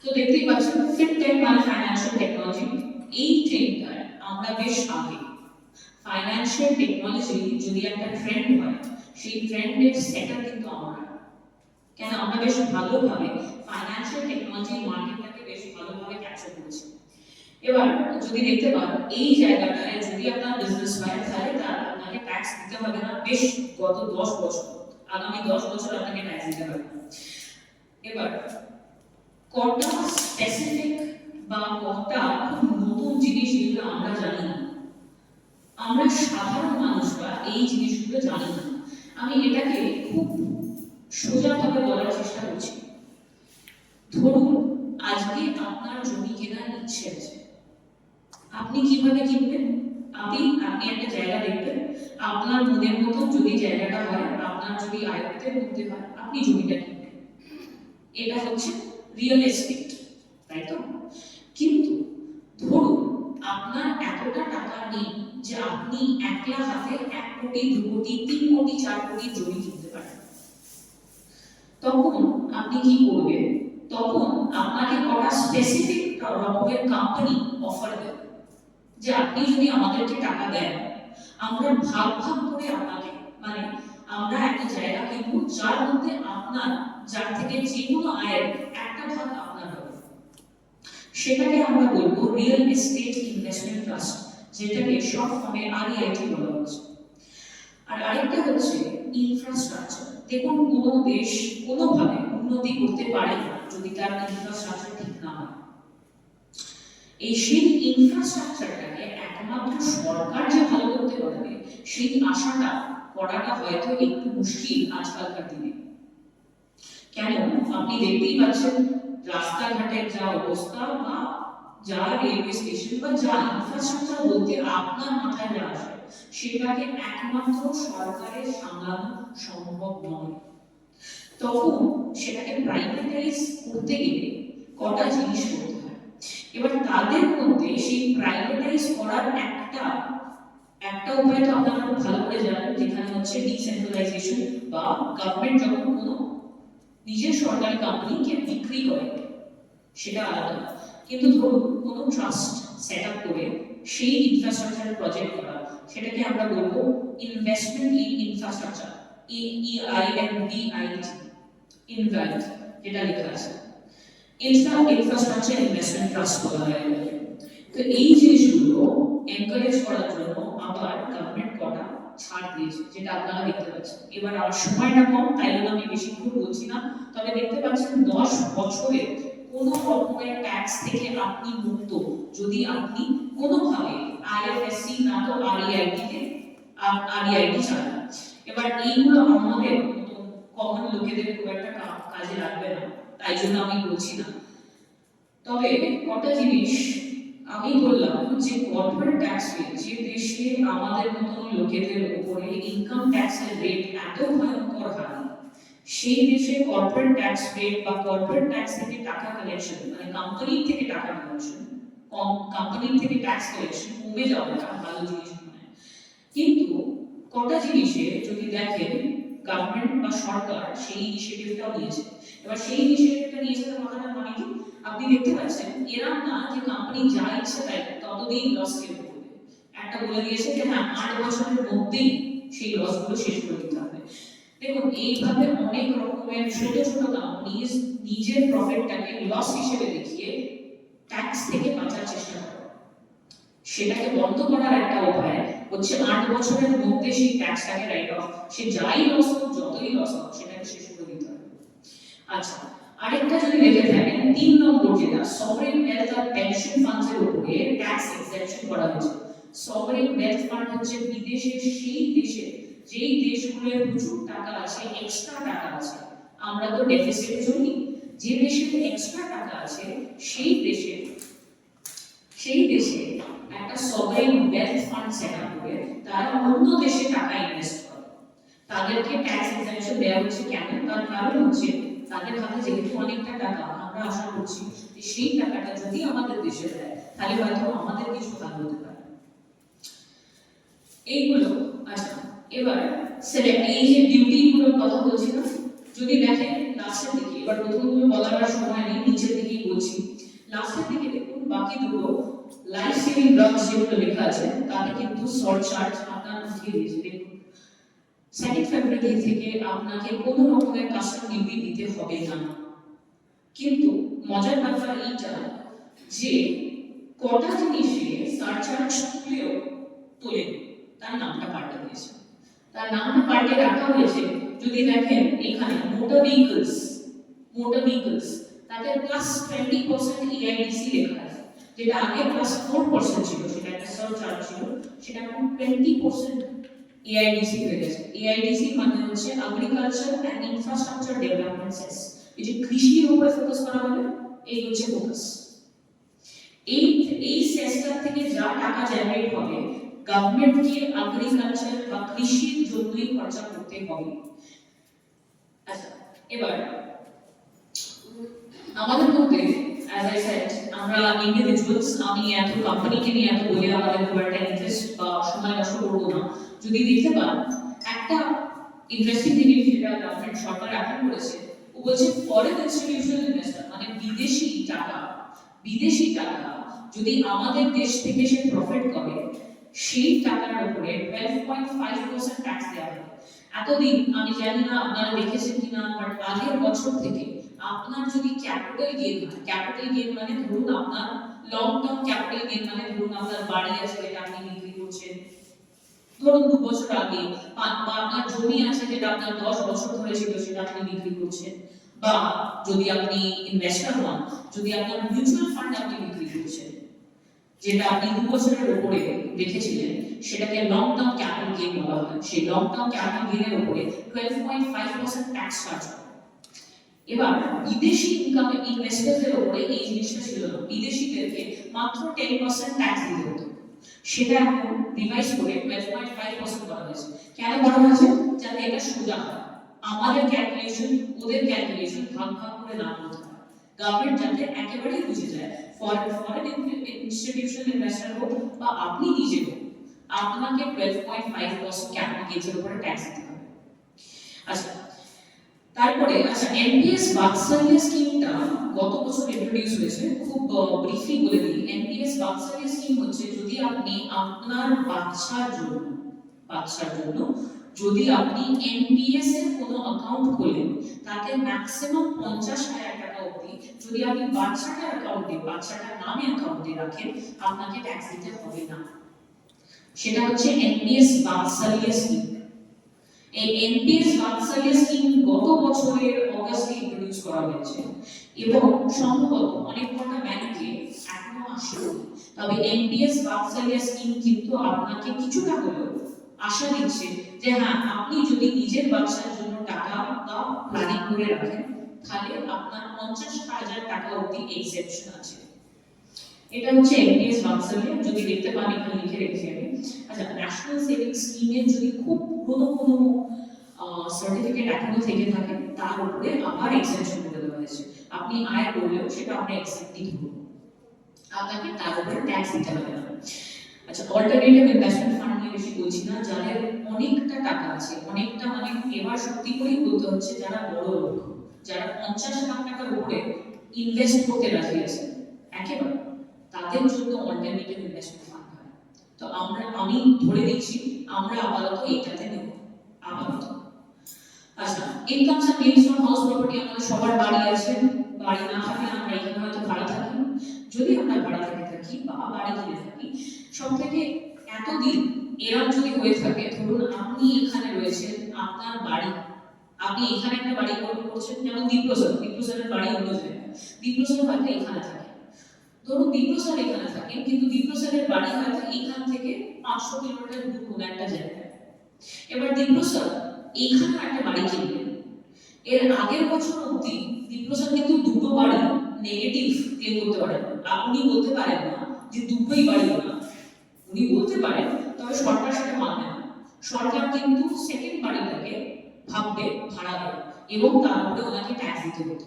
তো দেখতেই পাচ্ছেন ফিনটেক মানে ফাইন্যান্সিয়াল টেকনোলজি, এই ট্রেন্ডটা আমরা বেশ আগে। ফাইন্যান্সিয়াল টেকনোলজি যদি একটা ট্রেন্ড হয়, সেই ট্রেন্ডের সেটার কিন্তু আমরা, কেন আমরা বেশ ভালোভাবে ফাইন্যান্সিয়াল টেকনোলজি মার্কেটটাকে বেশ ভালোভাবে ক্যাপচার করেছি। এবার যদি দেখতে পান এই জায়গাটায় যদি আপনার বিজনেস হয়, তাহলে তার আপনাকে ট্যাক্স দিতে হবে না বেশ গত 10 বছর, আগামী 10 বছর আপনাকে ট্যাক্স দিতে হবে। এবার কটা স্পেসিফিক বা কটা খুব নতুন জিনিস যেগুলো আমরা জানি না, আমরা সাধারণ মানুষরা এই জিনিসগুলো জানি না। আমি এটাকে খুব সোজাভাবে বলার চেষ্টা করছি। ধরুন আজকে আপনার জমি কেনার ইচ্ছে আছে, আপনি কিভাবে কিনবেন? আপনি একটা জায়গা দেখবেন, আপনার মনের মতো যদি জায়গাটা হয়, আপনার যদি আয়ত্তের মধ্যে হয়, আপনি জমিটা কিনবেন। এটা হচ্ছে রিয়েল এস্টেট, তাই তো? কিন্তু ধরুন আপনার এতটা টাকা নেই যে আপনি একলা হাতে 1 কোটি 2 কোটি 3 কোটি 4 কোটি জমি কিনতে পারেন। তখন আপনি কি করবেন? তখন আপনাকে কটা স্পেসিফিক রকমের কোম্পানি অফার দেবে যে আপনি যদি আমাদেরকে টাকা দেন, আমরা ভাগ ভাগ করে আপনাকে, মানে আমরা একটা জায়গা কিনবো যার মধ্যে আপনার, যার থেকে যে কোনো আয়ের একটা ভাগ আপনার হবে। সেটাকে আমরা বলবো রিয়েল এস্টেট ইনভেস্টমেন্ট ট্রাস্ট, যেটাকে শর্ট ফর্মে আরইআইটি বলা হচ্ছে। আর আরেকটা হচ্ছে ইনফ্রাস্ট্রাকচার। দেখুন কোনো দেশ কোনোভাবে উন্নতি করতে পারে না যদি তার ইনফ্রাস্ট্রাকচার ঠিক না হয়। এই সেই ইনফ্রাস্ট্রাকচারটাকে একমাত্র সরকার যে ভালো করতে পারবে, সেই আশাটা করাটা হয়তো একটু মুশকিল আজকালকার দিনে। কেন? আপনি দেখতেই পাচ্ছেন রাস্তাঘাটের যা অবস্থা, বা যা রেলওয়ে স্টেশন বা যা ইনফ্রাস্ট্রাকচার বলতে আপনার মাথায় যা আসে, সেটাকে একমাত্র সরকারের সামলানো সম্ভব নয়। তখন সেটাকে প্রাইভেটাইজ করতে গেলে কটা জিনিস করতে হয়। এবার তাদের মধ্যে সেই প্রাইভেটাইজ করার একটা উপায় তো আপনারা খুব ভালো করে জানেন, যেখানে হচ্ছে ডিসেন্ট্রালাইজেশন, বা গভর্নমেন্ট যখন কোনো নিজের সরকারি কোম্পানিকে বিক্রি করে, সেটা আলাদা। কিন্তু ধরুন কোনো ট্রাস্ট সেট আপ করে সেই ইনফ্রাস্ট্রাকচার প্রজেক্ট করা, সেটাকে আমরা বলবো ইনভেস্টমেন্ট ইন ইনফ্রাস্ট্রাকচার, EINVIT, ইনভ্যাট, যেটা লেখা আছে ইনফ্রাস্ট্রাকচার ইনভেস্টমেন্ট ট্রাস্ট বলা হয়। তো এই জিনিসগুলো এনকারেজ করার জন্য আবার গভর্নমেন্ট কটা ছাড় দিয়েছে, যেটা আপনারা দেখতে পাচ্ছেন। এবার আমার সময়টা কম, তাই জন্য আমি বেশিক্ষণ বলছি না, তবে দেখতে পাচ্ছেন 10 বছরে কোনো রকমের ট্যাক্স থেকে আপনি মুক্ত, যদি আপনি কোনোভাবে আইএফএসসি না তো আরইআইটি চালান। এবার এইগুলো আমাদের কমন লোকেদের খুব একটা কাজে লাগবে না, তাই জন্য আমি বলছি না। তবে কটা জিনিস আমি বললাম যে কর্পোরেট ট্যাক্স রেট, যে দেশে আমাদের মতন লোকেদের উপরে ইনকাম ট্যাক্সের রেট এত ভয়ঙ্কর হয়, সেই দেশে কর্পোরেট ট্যাক্স রেট বা কর্পোরেট ট্যাক্স থেকে টাকা কালেকশন, মানে কোম্পানি থেকে টাকা কালেকশন, কোম্পানি থেকে ট্যাক্স কালেকশন কমে যাওয়াটা ভালো জিনিস নয়। কিন্তু কটা জিনিসে যদি দেখেন গভর্নমেন্ট বা সরকার সেই ইনিশিয়েটিভটাও নিয়েছে। এবার সেই ইনিশিয়েটিভটা নিয়েছে তার কথাটা মানে কি, আপনি দেখতে পাচ্ছেন এরকম না যে কোম্পানি যা ইচ্ছে তাই ততদিন লস কেটে করবে। একটা বলে দিয়েছে যে হ্যাঁ 8 বছরের মধ্যেই সেই লসগুলো শেষ করে দিতে হবে। দেখুন এইভাবে অনেক রকমের ছোট ছোট কোম্পানি নিজের প্রফিটটাকে লস হিসেবে দেখিয়ে ট্যাক্স থেকে বাঁচার চেষ্টা করে। সেটাকে বন্ধ করার একটা উপায় হচ্ছে 8 বছরের মধ্যে সেই ট্যাক্সটাকে রাইট অফ, সে যাই লস হোক যতই লস হোক সেটাকে শেষ করে দিতে হবে। আচ্ছা, আরেকটা যদি দেখে থাকেন 3 নম্বর, যেটা সভরেন ওয়েলথ আর পেনশন ফান্ডের উপরে ট্যাক্স এক্সেপশন করা হয়েছে। সভরেন ওয়েলথ ফান্ড হচ্ছে বিদেশে সেই দেশে যেই দেশগুলোর প্রচুর টাকা আছে, এক্সট্রা টাকা আছে, আমরা তো ডেফিসিটে চলি। যে দেশের এক্সট্রা টাকা আছে সেই দেশে একটা sovereign wealth fund set up করে তারা অন্য দেশে টাকা ইনভেস্ট করে। তাদেরকে ট্যাক্স এক্সেম্পশন দেওয়া হচ্ছে কেন? তার কারণ হচ্ছে তাদের হাতে যেহেতু অনেকটা টাকা, আমরা আশা করছি যে সেই টাকাটা যদি আমাদের দেশে দেয় তাহলে হয়তো আমাদের কিছু ভালো হতে পারে। এইগুলো আচ্ছা, এবার এই যে ডিউটি গুলোর কথা বলছি না, যদি দেখেন লাস্টের দিকে, এবার প্রথমগুলো বলার আর সময় নেই, নিচের দিকেই বলছি। লাস্টের দিকে দেখুন বাকি দুটো লাইফ সেভিং ড্রাগস যেগুলো লেখা আছে তাতে কিন্তু সারচার্জ আপনার উঠিয়ে দিয়েছে। দেখুন 2 ফেব্রুয়ারি থেকে আপনাকে কোনো রকমের কাস্টম ডিউটি দিতে হবে না, কিন্তু মজার ব্যাপার এইটা যে কটা জিনিসে সারচার্জ তুলেও তোলেন, তার নামটা পাল্টে দিয়েছে। তার নামটা পাল্টে রাখা হয়েছে। যদি দেখেন এখানে মোটর ভেহিকলস তাতে +20% এআইডিসি লেখা আছে, যেটা আগে +4% ছিল, সেটা একটা সারচার্জ ছিল, সেটা এখন 20% এআইডিসি হয়ে গেছে। এআইডিসি মানে হচ্ছে এগ্রিকালচার এন্ড ইনফ্রাস্ট্রাকচার ডেভেলপমেন্ট সেস। এই যে কৃষির উপরে ফোকাস করা হবে, এই হচ্ছে ফোকাস। এই সেক্টর থেকে যা টাকা জেনারেট হবে গভর্নমেন্টকে এগ্রিকালচার বা কৃষির জন্যই খরচা করতে হবে। আচ্ছা, এবার আমাদের মধ্যে অ্যাজ আই সেড আমরা ইন্ডিভিজুয়ালস, আমি এত কোম্পানিকে নিয়ে এত বলে আমাদের খুব একটা ইন্টারেস্ট বা সময় নষ্ট করবো না। যদি দেখতে পান একটা ইন্টারেস্টিং জিনিস যেটা গভর্নমেন্ট সরকার এখন করেছে, ও বলছে ফরেন ইনস্টিটিউশনাল ইনভেস্টর মানে বিদেশি টাকা যদি আমাদের দেশ থেকে সে প্রফিট করে সেই টাকার উপরে 12.5% ট্যাক্স দেওয়া হবে। এতদিন আমি জানি না আপনারা দেখেছেন কিনা, বাট আগের বছর থেকে আপনার যদি ক্যাপিটাল গেইন মানে ধরুন আপনার লং টার্ম ক্যাপিটাল গেইন মানে ধরুন আপনার বাড়ি আছে যেটা আপনি বিক্রি করছেন ধরুন 2 বছর আগে, বা আপনার জমি আছে যেটা আপনার 10 বছর ধরে ছিল সেটা আপনি বিক্রি করছেন, বা যদি আপনি ইনভেস্টর হন, যদি আপনার মিউচুয়াল ফান্ড আপনি বিক্রি করছেন যেটা আপনি 2 বছরের উপরে রেখেছিলেন, সেটাকে লং টার্ম ক্যাপিটাল গেইন বলা হয়। সেই লং টার্ম ক্যাপিটাল গেইনের উপরে 12.5% ট্যাক্স চার্জ হয়। এবার বিদেশি ইনকাম ইনভেস্টরদের উপরে এই জিনিসটা ছিল না, বিদেশিদেরকে মাত্র 10% ট্যাক্স দিতে হতো। সেটা এখন রিভাইজ করে 12.5% করা হয়েছে। কেন করা হয়েছে? যাতে এটা সোজা হয়, আমাদের ক্যালকুলেশন ওদের ক্যালকুলেশন ভাগ করে না করতে হয়, গভর্নমেন্ট যাতে একেবারেই বুঝে যায় ফরেন ইনস্টিটিউশনাল ইনভেস্টর হোক বা আপনি নিজে হোক, আপনাকে 12.5% ক্যাপিটাল গেইনের উপরে ট্যাক্স দিতে হবে। আচ্ছা, তারপরে এনপিএস বাৎসল্য স্কিমটা গত বছর ইন্ট্রোডিউস হয়েছে। খুব ব্রিফলি বলে দিই, এনপিএস বাৎসল্য স্কিম হচ্ছে যদি আপনি আপনার বাচ্চার জন্য যদি আপনি এনপিএস এর কোনো অ্যাকাউন্ট খোলেন, তাতে ম্যাক্সিমাম 50,000 টাকা অবধি যদি আপনি বাচ্চাটার নামে অ্যাকাউন্টে রাখেন, আপনাকে ট্যাক্স দিতে হবে না। সেটা হচ্ছে এনপিএস বাৎসল্য স্কিম। এই এনপিএস বাৎসল্য স্কিম গত বছরের অগাস্টে ইন্ট্রোডিউস করা হয়েছে এবং সম্ভবত অনেক কটা ব্যাংকে এখনো আসেনি। তবে এনপিএস বাৎসল্য স্কিম কিন্তু আপনাকে কিছুটা হলেও আশা দিচ্ছে যে হ্যাঁ, আপনি যদি নিজের বাচ্চার জন্য টাকা বা প্ল্যানিং করে রাখেন, তাহলে আপনার 50,000 টাকা অবধি এক্সেপশন আছে। এটা হচ্ছে এনপিএস বাৎসল্য। যদি দেখতে পান এখানে লিখে রেখেছি আমি। আচ্ছা, ন্যাশনাল সেভিংস স্কিমের যদি খুব পুরনো কোনো সার্টিফিকেট এখনো থেকে থাকে, তার উপরে আবার এক্সেপশন করে দেওয়া হয়েছে। আপনি আয় করলেও সেটা আমরা এক্সেপ্টই করব, আপনাকে তার উপরে ট্যাক্স দিতে হবে না। আচ্ছা, অল্টারনেটিভ ইনভেস্টমেন্ট ফান্ড নিয়ে বেশি বলছি না। যাদের অনেকটা টাকা আছে, অনেকটা মানে এবার সত্যি করেই বলতে হচ্ছে যারা বড় লোক, যারা 50 লাখ টাকার উপরে ইনভেস্ট করতে রাজি আছে একেবারে, তাদের জন্য অল্টারনেটিভ ইনভেস্টমেন্ট ফান্ড হয়। তো আমি ধরে দিচ্ছি আমরা আপাতত এইটাতে নেব আপাতত। আচ্ছা, incomes and gains from house property, আমাদের সবার বাড়ি আছে, বাড়ি না থাকলে আমরা এখানে হয়তো ভাড়া থাকি। যদি আমরা ভাড়া থেকে থাকি বা বাড়ি কিনে থাকি, সব থেকে এতদিন এরকম যদি হয়ে থাকে, ধরুন আপনি এখানে রয়েছেন, আপনার বাড়ি, আপনি এখানে একটা বাড়ি করছেন, যেমন দীপ্রসাদের বাড়ি অন্য জায়গায়, দীপ্রসাদ হয়তো এখানে থাকে, ধরুন দীপ্রসাদ এখানে থাকেন, কিন্তু দীপ্রসাদের বাড়ি হয়তো এখান থেকে 500 কিলোমিটার দূর কোনো একটা জায়গায়। এবার দীপ্রসাদ এইখানে একটা বাড়ি কিনলেন, এর আগের বছর অবধি দীপ্রসাদ কিন্তু দুটো বাড়ি নেগেটিভ ক্লেম করতে পারেন না। আপনি বলতে পারেন না যে দুটোই বাড়ি না, উনি বলতে পারেন, তবে সরকার সেটা মানবে না। সরকার কিন্তু সেকেন্ড বাড়িটাকে ভাববে ভাড়া দেয় এবং তার উপরে ওনাকে ট্যাক্স দিতে হতো,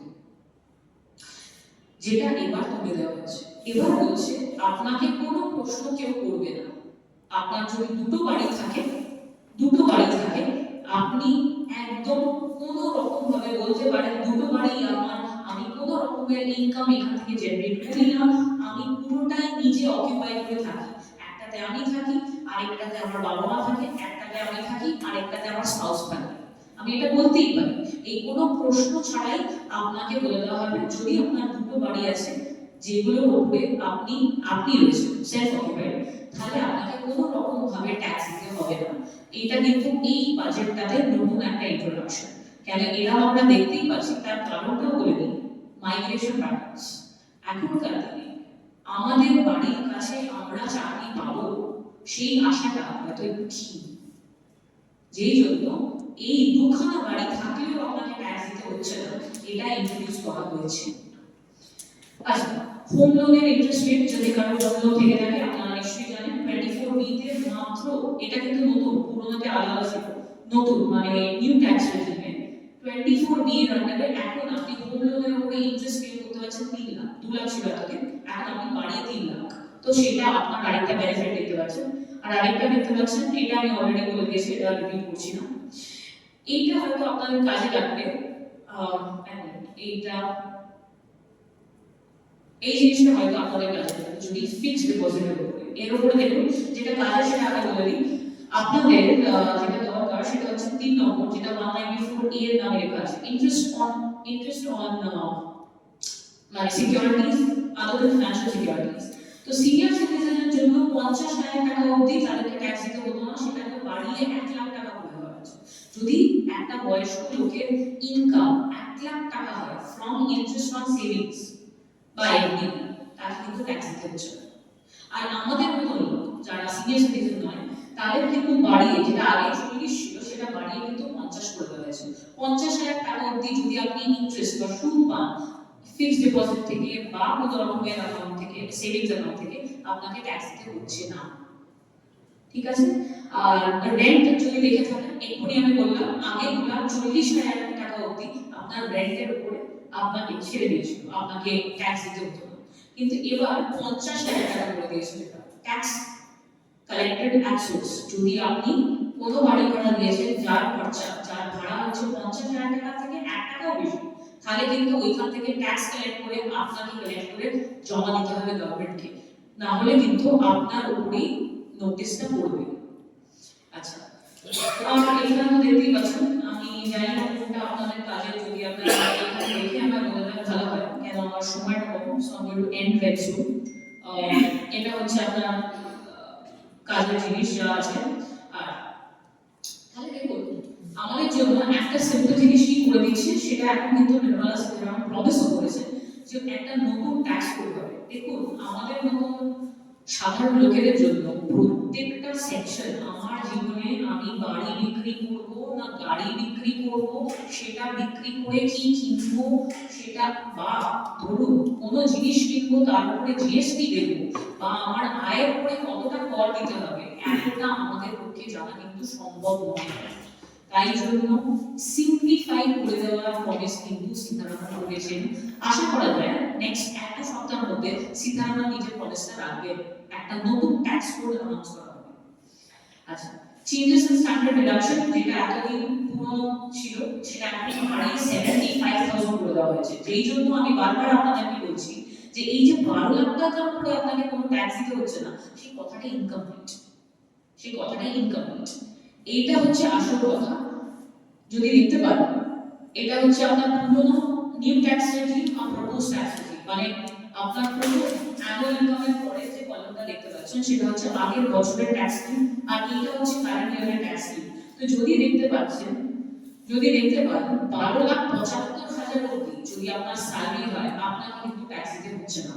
যেটা এবার কমে দেওয়া হয়েছে। এবার বলছে আপনাকে কোনো প্রশ্ন কেউ করবে না। আপনার যদি দুটো বাড়ি থাকে, আপনি একদম কোনো রকম ভাবে বলতে পারেন দুটো বাড়ি আমার, আমি কোনো রকমের ইনকাম এখান থেকে জেনারেট করি না, আমি পুরোটাই নিজে অকিউপাই করে থাকি। একটাতে আমি থাকি, আরেকটাতে আমার বাবা মা থাকে, একটাতে আমি থাকি, আরেকটাতে আমার স্পাউস থাকে। আমি এটা বলতেই পারি, এই কোনো প্রশ্ন ছাড়াই আপনাকে বলে দেওয়া হবে যদি আপনার দুটো বাড়ি আছে যেগুলোর উপরে আপনি রয়েছেন সেলফ অকিউপাইড, তাহলে আপনাকে কোনো রকম ভাবে ট্যাক্স দিতে হবে না। এটা কিন্তু এই বাজেটটাতে নতুন একটা ইন্ট্রোডাকশন। কেন এরা আমরা দেখতেই পাচ্ছি, তার কারণটাও বলে দিই, মাইগ্রেশন প্যাটার্নস। এখনকার দিনে আমাদের বাড়ির কাছে আমরা চাকরি পাবো সেই আশাটা এত ক্ষীণ, যেই জন্য এই দুখানা বাড়ি থাকলেও আপনাকে ট্যাক্স দিতে হচ্ছে না, এটা ইন্ট্রোডিউস করা হয়েছে। আচ্ছা, হোম লোনের ইন্টারেস্ট রেট যদি কারো হোম লোন থেকে থাকে আপনারা নিশ্চয়ই জানেন 24B তে মাত্র, এটা কিন্তু নতুন, পুরোনোতে আলাদা ছিল, নতুন মানে নিউ ট্যাক্স রেজিমে 24B এর আন্ডারে এখন আপনি হোম লোনের উপরে ইন্টারেস্ট পে করতে পারছেন 3 লাখ, 2 লাখ ছিল আগে, এখন আপনি বাড়িয়ে 3 লাখ। তো সেটা আপনার আরেকটা বেনিফিট দেখতে পাচ্ছেন। আর আরেকটা দেখতে পাচ্ছেন, এটা আমি অলরেডি বলে দিয়েছি, এটা রিপিট করছি না। এইটা হয়তো আপনাদের কাজে লাগবে। এইটা এই জিনিসটা হয়তো আপনাদের কাজে লাগবে যদি ফিক্সড ডিপোজিটের উপরে। এর উপরে দেখুন যেটা কাজে, সেটা আগে বলে দিই। আপনাদের যেটা দরকার সেটা হচ্ছে 3 নম্বর, যেটা 194A এর নামে লেখা আছে, ইন্টারেস্ট অন মানে securities other than financial securities. তো সিনিয়র সিটিজেনের জন্য 50,000 টাকা অবধি তাদেরকে ট্যাক্স দিতে হতো না, সেটাকে বাড়িয়ে 1 লাখ টাকা করে দেওয়া হয়েছে। যদি একটা বয়স্ক লোকের ইনকাম 1 লাখ টাকা হয় ফ্রম ইন্টারেস্ট অন সেভিংস বা এফডি, তার কিন্তু ট্যাক্স দিতে হচ্ছে না। আর আমাদের মতো লোক যারা সিনিয়র সিটিজেন নয়, তাদের কিন্তু বাড়িয়ে, যেটা আগে 40 ছিল সেটা বাড়িয়ে কিন্তু 50 করে দেওয়া হয়েছে। 50,000 টাকা অবধি যদি আপনি ইন্টারেস্ট বা সুদ পান ফিক্সড ডিপোজিট থেকে বা কোনো রকমের অ্যাকাউন্ট থেকে, সেভিংস অ্যাকাউন্ট থেকে, আপনাকে ট্যাক্স দিতে হচ্ছে না। ঠিক আছে? আর রেন্ট যদি দেখে থাকেন, এক্ষুনি আমি বললাম আগে 40,000 টাকা অবধি আপনার রেন্টের উপরে আপনাকে ছেড়ে দিয়েছিল, আপনাকে ট্যাক্স দিতে হতো না। কিন্তু এবার 50,000 টাকা করে দিয়েছিল ট্যাক্স কালেক্টেড অ্যাট সোর্স। যদি আপনি কোনো বাড়ি ভাড়া দিয়েছেন যার খরচা, যার ভাড়া হচ্ছে 50,000 টাকা থেকে 1 টাকাও বেশি, তাহলে কিন্তু ওইখান থেকে ট্যাক্স কালেক্ট করে আপনাকে কালেক্ট করে জমা দিতে হবে গভর্নমেন্টকে, না হলে কিন্তু আপনার উপরেই নোটিশটা পড়বে। আচ্ছা, আর এখানে তো দেখতেই পাচ্ছেন, আমি জানি না কোনটা আপনাদের কাজে, যদি আপনারা এখানে দেখে আমার বলে দেন ভালো হয়, কেন আমার সময়টা কম, সো আমি একটু এন্ড ভেরি সুন। এটা হচ্ছে আপনার কাজের জিনিস যা আছে। আর তাহলে দেখুন আমাদের জন্য একটা সিম্পল জিনিস কি করে দিচ্ছে, সেটা এখন কিন্তু নির্মলা সীতারামন প্রমিস করেছে যে একটা নতুন ট্যাক্স করতে হবে। দেখুন আমাদের মতো সাধারণ লোকেদের জন্য প্রত্যেকটা সেকশন, আমার জীবনে আমি বাড়ি বিক্রি করব না গাড়ি বিক্রি করব, সেটা বিক্রি করে কি কিনবো, সেটা বা ধরুন কোনো জিনিস কিনবো তার উপরে জিএসটি দেবো, বা আমার আয়ের উপরে কতটা কর দিতে হবে, এতটা আমাদের পক্ষে জানা কিন্তু সম্ভব নয়। তাই জন্য সিম্পলিফাই করে দেওয়ার প্রমিস কিন্তু সীতারামন করেছেন। আশা করা যায় নেক্সট একটা সপ্তাহের মধ্যে সীতারামন নিজের প্রমিসটা রাখবেন, একটা নতুন ট্যাক্স কোড অ্যানাউন্স করা হবে। আচ্ছা, চেঞ্জেস ইন স্ট্যান্ডার্ড ডিডাকশন, যেটা এতদিন পুরনো ছিল সেটা এখন বাড়িয়ে 75,000 করে দেওয়া হয়েছে। যেই জন্য আমি বারবার আপনাদেরকে বলছি যে এই যে 12 লাখ টাকার উপরে আপনাকে কোনো ট্যাক্স দিতে হচ্ছে না, সেই কথাটাই ইনকমপ্লিট, সেই কথাটাই ইনকমপ্লিট। এইটা হচ্ছে আসল কথা। যদি দেখতে পারেন এটা হচ্ছে আপনার পুরনো নিউ ট্যাক্স রেজিম আর প্রপোজ ট্যাক্স রেজিম, মানে আপনার পুরো অ্যানুয়াল ইনকামের পরে যে কলামটা দেখতে পাচ্ছেন সেটা হচ্ছে আগের বছরের ট্যাক্স স্কিম, আর এটা হচ্ছে কারেন্ট ইয়ারের ট্যাক্স স্কিম। তো যদি দেখতে পান 12,75,000 অবধি যদি আপনার স্যালারি হয়, আপনাকে কিন্তু ট্যাক্স দিতে হচ্ছে না।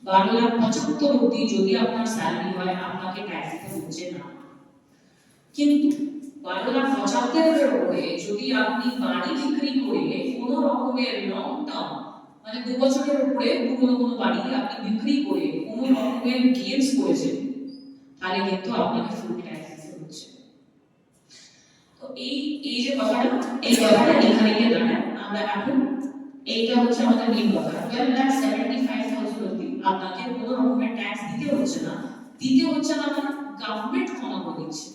12,75,000 অবধি যদি আপনার স্যালারি হয়, আপনাকে ট্যাক্স দিতে হচ্ছে না। কিন্তু 12,75,000 উপরে যদি আপনি বাড়ি বিক্রি করে কোনো রকমের লং টার্ম মানে 2 বছরের উপরে কোনো বাড়ি আপনি বিক্রি করে কোনো রকমের গেমস করেছেন, তাহলে কিন্তু আপনাকে ফুল ট্যাক্স দিতে হচ্ছে। তো এই যে কথাটা এখানে গিয়ে দাঁড়ায়। আমরা এখন এইটা হচ্ছে আমাদের মেইন কথা। 12,75,000 অবধি আপনাকে কোনো রকমের ট্যাক্স দিতে হচ্ছে না মানে গভর্নমেন্ট ক্ষমা করে দিচ্ছে।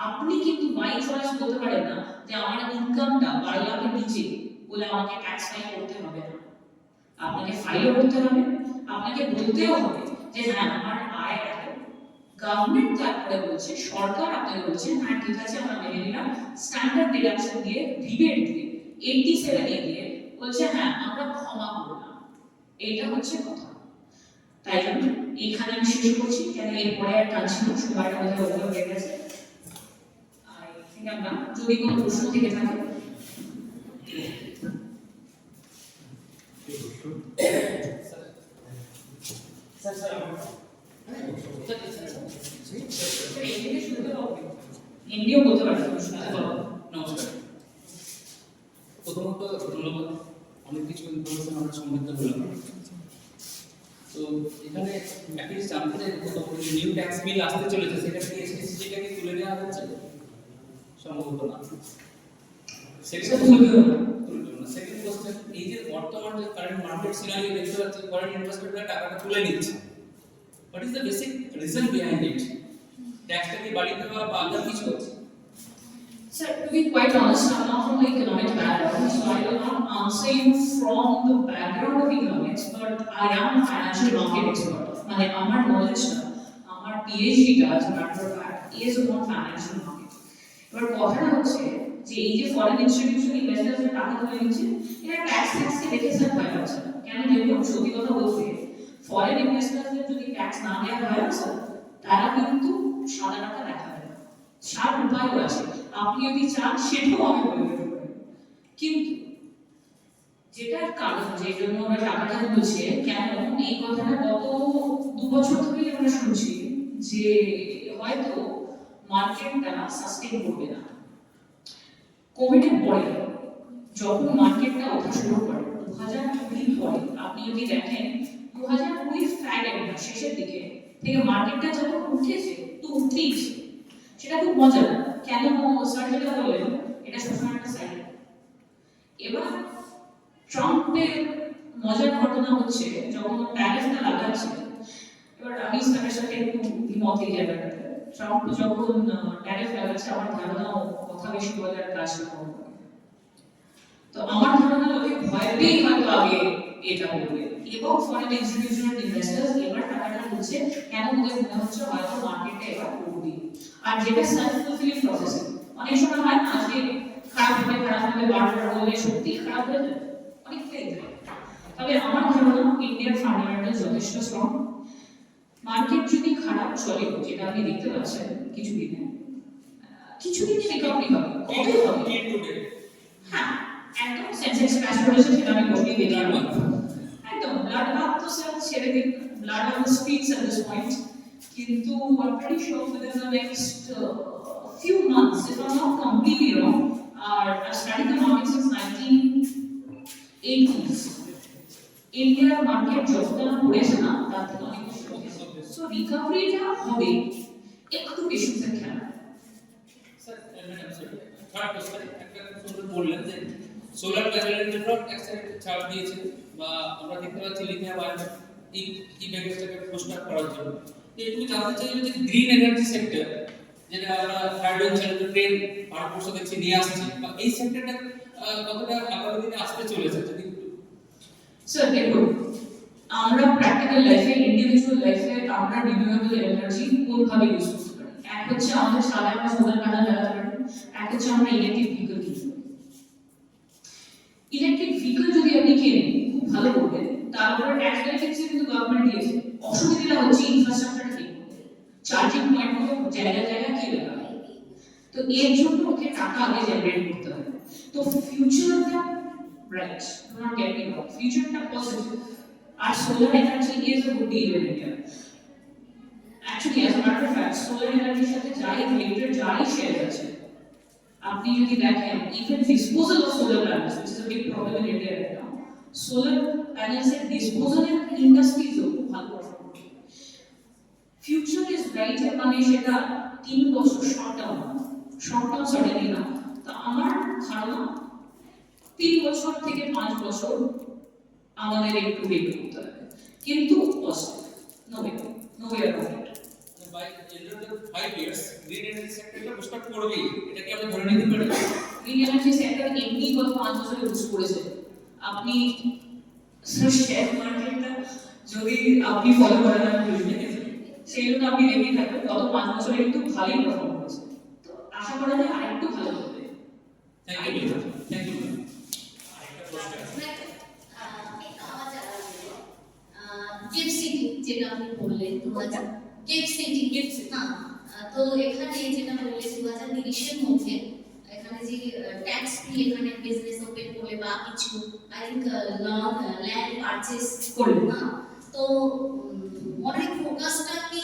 আপনি কিন্তু বাই চয়েস বলতে পারেন না যে আমার ইনকামটা 12 লাখের নিচে বলে আমাকে ট্যাক্স ফাইল করতে হবে না। আপনাকে ফাইলও করতে হবে, আপনাকে বলতেও হবে যে হ্যাঁ আমার আয় এত। গভর্নমেন্ট তারপরে বলছে, সরকার আপনাকে বলছে হ্যাঁ ঠিক আছে আমরা মেনে নিলাম, স্ট্যান্ডার্ড ডিডাকশন দিয়ে রিবেট দিয়ে 87 দিয়ে বলছে হ্যাঁ আমরা ক্ষমা করলাম। এইটা হচ্ছে কথা। তাই জন্য এখানে আমি শেষ করছি, কেন এরপরে আর কাজ ছিল, সময়টা বোধহয় ওভার হয়ে গেছে। আই থিঙ্ক আমরা যদি কোনো প্রশ্ন থেকে থাকে এমনিও বলতে পারছি শুনতে পারবো। নমস্কার। প্রথমত ধন্যবাদ, অনেক কিছু ইনফরমেশন আমরা সমৃদ্ধ হলাম। তো এখানে অ্যাটলিস্ট জানতে চাই নিউ ট্যাক্স বিল আসতে চলেছে, সেটা কি এসএসসিটাকে তুলে নেওয়া হচ্ছে? সম্ভবত না। সেকেন্ড কোশ্চেন, এই যে বর্তমান যে কারেন্ট মার্কেট সিনারিও দেখতে পাচ্ছি, ফরেন ইনভেস্টররা টাকাটা তুলে নিচ্ছে, what is the basic reason behind it? ট্যাক্সটাকে বাড়িয়ে দেওয়া বা আদার কিছু আছে? Sir, to be quite honest, I'm not from the economic background, so I will not answer you from the background of economics, but I am a financial market expert. মানে আমার knowledge-টা, আমার PhD-টা, as a matter of fact, is on financial market. এবার কথাটা হচ্ছে যে এই যে foreign institution ইনভেস্টারদের টাকা তুলে নিচ্ছে, এটা ট্যাক্সকে দেখে স্যার ভয় পাচ্ছে না। কেন দেখুন, সত্যি কথা বলতে ফরেন ইনভেস্টারদের যদি ট্যাক্স না দেওয়া হয় স্যার, তারা কিন্তু সাদা টাকা দেখাবে না। 7 উপায়ও আছে, আপনি যদি চান সেটাও আমি বলে দিতে পারি। কিন্তু যেটার কারণ যে জন্য আমরা টাকাটা তুলছে, কেন এই কথাটা গত 2 বছর ধরেই আমরা শুনছি যে হয়তো মার্কেটটা সাস্টেইন করবে না। কোভিডের পরে যখন মার্কেটটা ওঠা শুরু করে 2020 পরে, আপনি যদি দেখেন 2020 ফ্যাগের শেষের দিকে থেকে মার্কেটটা যখন উঠেছে তো উঠেইছে, সেটা খুব মজার। কেন স্যার যেটা বললেন, এটা সবসময় একটা সাইকেল। এবার ট্রাম্পের মজার ঘটনা হচ্ছে যখন ট্যারিফটা লাগাচ্ছে, এবার আমি স্যারের সাথে একটু দ্বিমত এই জায়গাটাতে। ট্রাম্প যখন ট্যারিফ লাগাচ্ছে, আমার ধারণা কথা বেশি বলার কাজটা কম করে। তো আমার ধারণা লোকে ভয় পেয়েই হয়তো আগে এটা বলবে, এবং ফরেন ইনস্টিটিউশনাল ইনভেস্টার্স এবার টাকাটা তুলছে, কেন ওদের মনে হচ্ছে হয়তো মার্কেটটা এবার পড়বে। আর যেটা সেলফ ফুলফিলিং প্রসেসিং, অনেক সময় হয় না আজকে খারাপ হবে বারবার বললে সত্যি খারাপ হয়ে যায়, অনেকটাই যায়। তবে আমার ধারণা ইন্ডিয়ার ফান্ডামেন্টাল যথেষ্ট স্ট্রং। মার্কেট যদি খারাপ চলে, যেটা আপনি দেখতে পাচ্ছেন কিছুদিনে রিকভারি হবে, কবে হবে? হ্যাঁ, একদম সেন্সেক্স ক্র্যাশ করেছে, সেটা আমি বলেই দিলাম। একদম ব্লাড বাথ তো স্যার ছেড়ে দিন, blood on speeds at this point. কিন্তু I'm pretty sure within the next few months, if I'm not completely wrong, I've studied the market since 1980s. India market যতটা পড়েছে না, তার থেকে অনেক বেশি পড়েছে। So recoveryটা হবে, একটু পেশেন্সের খেলা। Sir madam sir third question, একটা সুন্দর বললেন যে সোলার প্যানেলের জন্য ট্যাক্স ছাড় দিয়েছে, বা আমরা দেখতে পাচ্ছি লিথিয়াম আয়ন এই ব্যাগেজটাকে পুস্টার করার জন্য। একটু জানতে চাই যে গ্রিন এনার্জি সেক্টর, যেটা আমরা হাইড্রোজেন চালিত ট্রেন ভারতবর্ষ দেখছি নিয়ে আসছে, বা এই সেক্টরটা কতটা আগামী দিনে আসতে চলেছে যদি স্যার দেখুন, আমরা প্র্যাকটিক্যাল লাইফে, ইন্ডিভিজুয়াল লাইফে আমরা রিনিউয়েবল এনার্জি কোনভাবে ইউজ করতে পারি। এক হচ্ছে আমাদের সাদা বা সোলার প্যানেল লাগাতে পারি, এক হচ্ছে আমরা ইলেকট্রিক ভেহিকল কিনতে পারি। ইলেকট্রিক ভেহিকল যদি আপনি কেনেন, খুব ভালো করবেন, তার উপরে ট্যাক্স বেনিফিটস কিন্তু গভর্নমেন্ট দিয়েছে। অসুবিধাটা হচ্ছে ইনফ্রাস্ট্রাকচারটা ঠিক করতে, চার্জিং পয়েন্টগুলো জায়গায় কি লাগাবে। তো এর জন্য ওকে টাকা আগে জেনারেট করতে হবে। তো ফিউচারটা bright, do not get me wrong, ফিউচারটা পজিটিভ। আর solar energy is a good deal in India. Actually as a matter of fact solar এনার্জির সাথে যাই রিলেটেড যাই শেয়ার আছে, আপনি যদি দেখেন even disposal of solar panels which is a big problem in India right now, solar প্যানেলসের ডিসপোজালের ইন্ডাস্ট্রিজও ভালো পারফর্ম করে। ফিউচার ইজ ব্রাইট, মানে সেটা 3 বছর শর্ট টার্ম সার্টেনলি না। তো আমার ধারণা 3 বছর থেকে 5 বছর আমাদের একটু ওয়েট করতে হবে, কিন্তু positive, no way around it. By end of 5 years green energy সেক্টরটা বুস্ট আপ করবেই, এটা কি আমরা ধরে নিতে পারি? গ্রিন এনার্জি সেক্টর এমনি গত 5 বছরে বুস্ট করেছে। আপনি শেয়ার মার্কেটটা যদি আপনি ফলো করেন, আমি সেই জন্য আপনি দেখেই থাকবেন গত 5 বছরে কিন্তু ভালোই পারফর্ম করেছে। তো আশা করা যায় আরেকটু ভালো হবে। Thank you, thank you. আরেকটা প্রশ্ন আছে। গিফট সিটি যেটা আপনি বললেন 2000 গিফট সিটি হ্যাঁ, তো এখানে যেটা বললেন 2030 এর মধ্যে এখানে যে ট্যাক্স ফ্রি এখানে বিজনেস ওপেন করলে বা কিছু আই থিংক ল্যান্ড পারচেজ করলে না, তো অনেক ফোকাসটা কি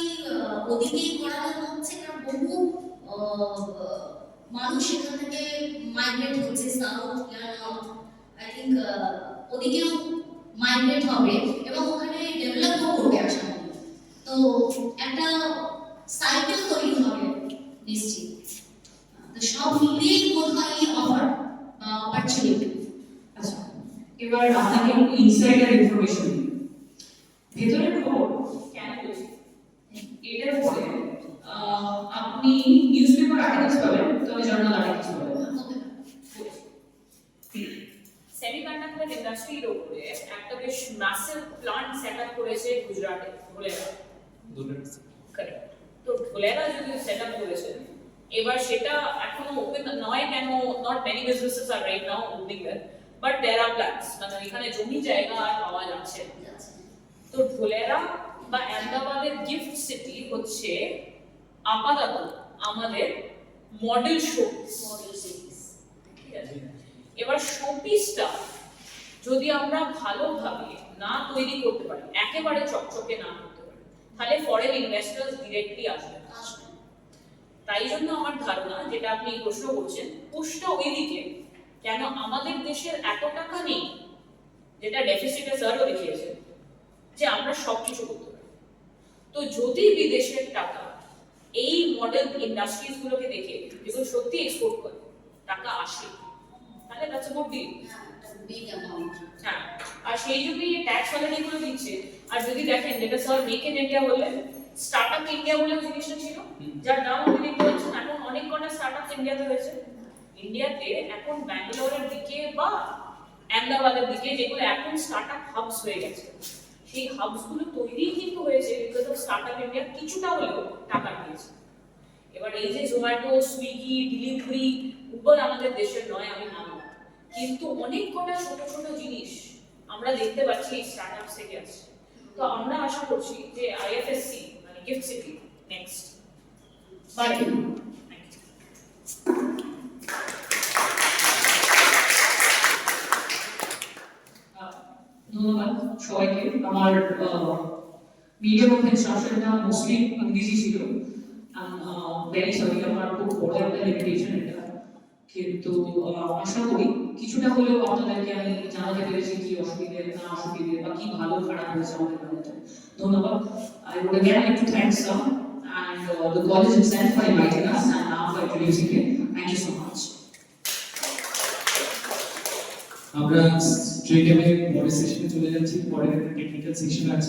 ওদিকেই করানো হচ্ছে, কারণ বহু মানুষ এখান থেকে মাইগ্রেট হচ্ছে সাউথ নর্থ, আই থিংক ওদিকেও মাইগ্রেট হবে এবং ওখানে ডেভেলপও করবে আশা করি। তো একটা সাইকেল তৈরি হবে নিশ্চিত। তো সব মিলিয়েই বোধহয় এই অফার বা অপরচুনিটি। আচ্ছা, এবার আপনাকে ইনসাইডার ইনফরমেশন দিই। ভেতরের খবর কেন বলছি এটার উপরে আপনি নিউজপেপার আর্টিকেলস পাবেন, তবে জার্নাল আর্টিকেলস পাবেন না। সেমিকন্ডাক্টর ইন্ডাস্ট্রির উপরে একটা বেশ ম্যাসিভ প্ল্যান্ট সেট আপ করেছে গুজরাটে, ধুলেরা। কারেক্ট। তো ধুলেরা যদি সেট আপ করেছে, এবার সেটা এখনো ওপেন নয় কেন, not many businesses are right now opening there, but there are plans, মানে এখানে জমি জায়গা আর পাওয়া যাচ্ছে। তো ধুলেরা বা আহমেদাবাদের গিফট সিটি হচ্ছে আপাতত আমাদের মডেল শোপিস। ঠিক আছে, এবার শোপিসটা যদি আমরা ভালোভাবে না তৈরি করতে পারি, একেবারে চকচকে না করতে পারি, তাহলে ফরেন ইনভেস্টর্স ডিরেক্টলি আসবে। তাই জন্য আমার ধারণা, যেটা আপনি প্রশ্ন করছেন, পুশটা ওইদিকে কেন আমাদের দেশের এত টাকা নেই, যেটা ডেফিসিটে স্যারও দেখিয়েছে যে আমরা সবকিছু করতে পারি। তো যদি বিদেশের টাকা এই মডেল ইন্ডাস্ট্রিজ গুলোকে দেখে, যেগুলো সত্যি এক্সপোর্ট করে, টাকা আসে, তাহলে that's a good deal. Big amount. হ্যাঁ, আর সেই জন্যই ট্যাক্স হলিডে গুলো দিচ্ছে। আর যদি দেখেন, যেটা স্যার মেক ইন ইন্ডিয়া বললেন, স্টার্টআপ ইন্ডিয়া বলে জিনিসটা ছিল, যার নাম আপনি দেখতে পাচ্ছেন এখন অনেক কটা স্টার্টআপ ইন্ডিয়াতে হয়েছে। ইন্ডিয়াতে এখন ব্যাঙ্গালোরের দিকে বা আহমেদাবাদের দিকে, যেগুলো এখন স্টার্টআপ হাবস হয়ে গেছে, সেই হাবস গুলো তৈরি কিন্তু হয়েছে বিকজ অফ স্টার্টআপ ইন্ডিয়া কিছুটা হলেও টাকা দিয়েছে। এবার এই যে জোম্যাটো, সুইগি, ডেলিভারি, উবার আমাদের দেশের নয়, আমি মানব, কিন্তু অনেক কটা ছোট ছোট জিনিস আমরা দেখতে পাচ্ছি এই স্টার্টআপস থেকে আসছে। তো আমরা আশা করছি যে আইএফএসসি মানে গিফট সিটি নেক্সট। বাই। ধন্যবাদ সবাইকে। আমার মিডিয়া কনফারেন্সটা মোস্টলি ইংরেজি ছিল, ভেরি সরি, আমার খুব বড় একটা লিমিটেশন এটা, কিন্তু আশা করি কিছুটা হলেও আপনাদেরকে আমি জানাতে পেরেছি কি অসুবিধে না অসুবিধে বা কি ভালো খারাপ হয়েছে আমাদের মধ্যে। ধন্যবাদ। I would again like to thank sir and the college itself for inviting us and now for introducing it. Thank you so much. আমরা স্ট্রেট অ্যাওয়ে পরের সেশনে চলে যাচ্ছি। পরের একটা টেকনিক্যাল সেকশন আছে।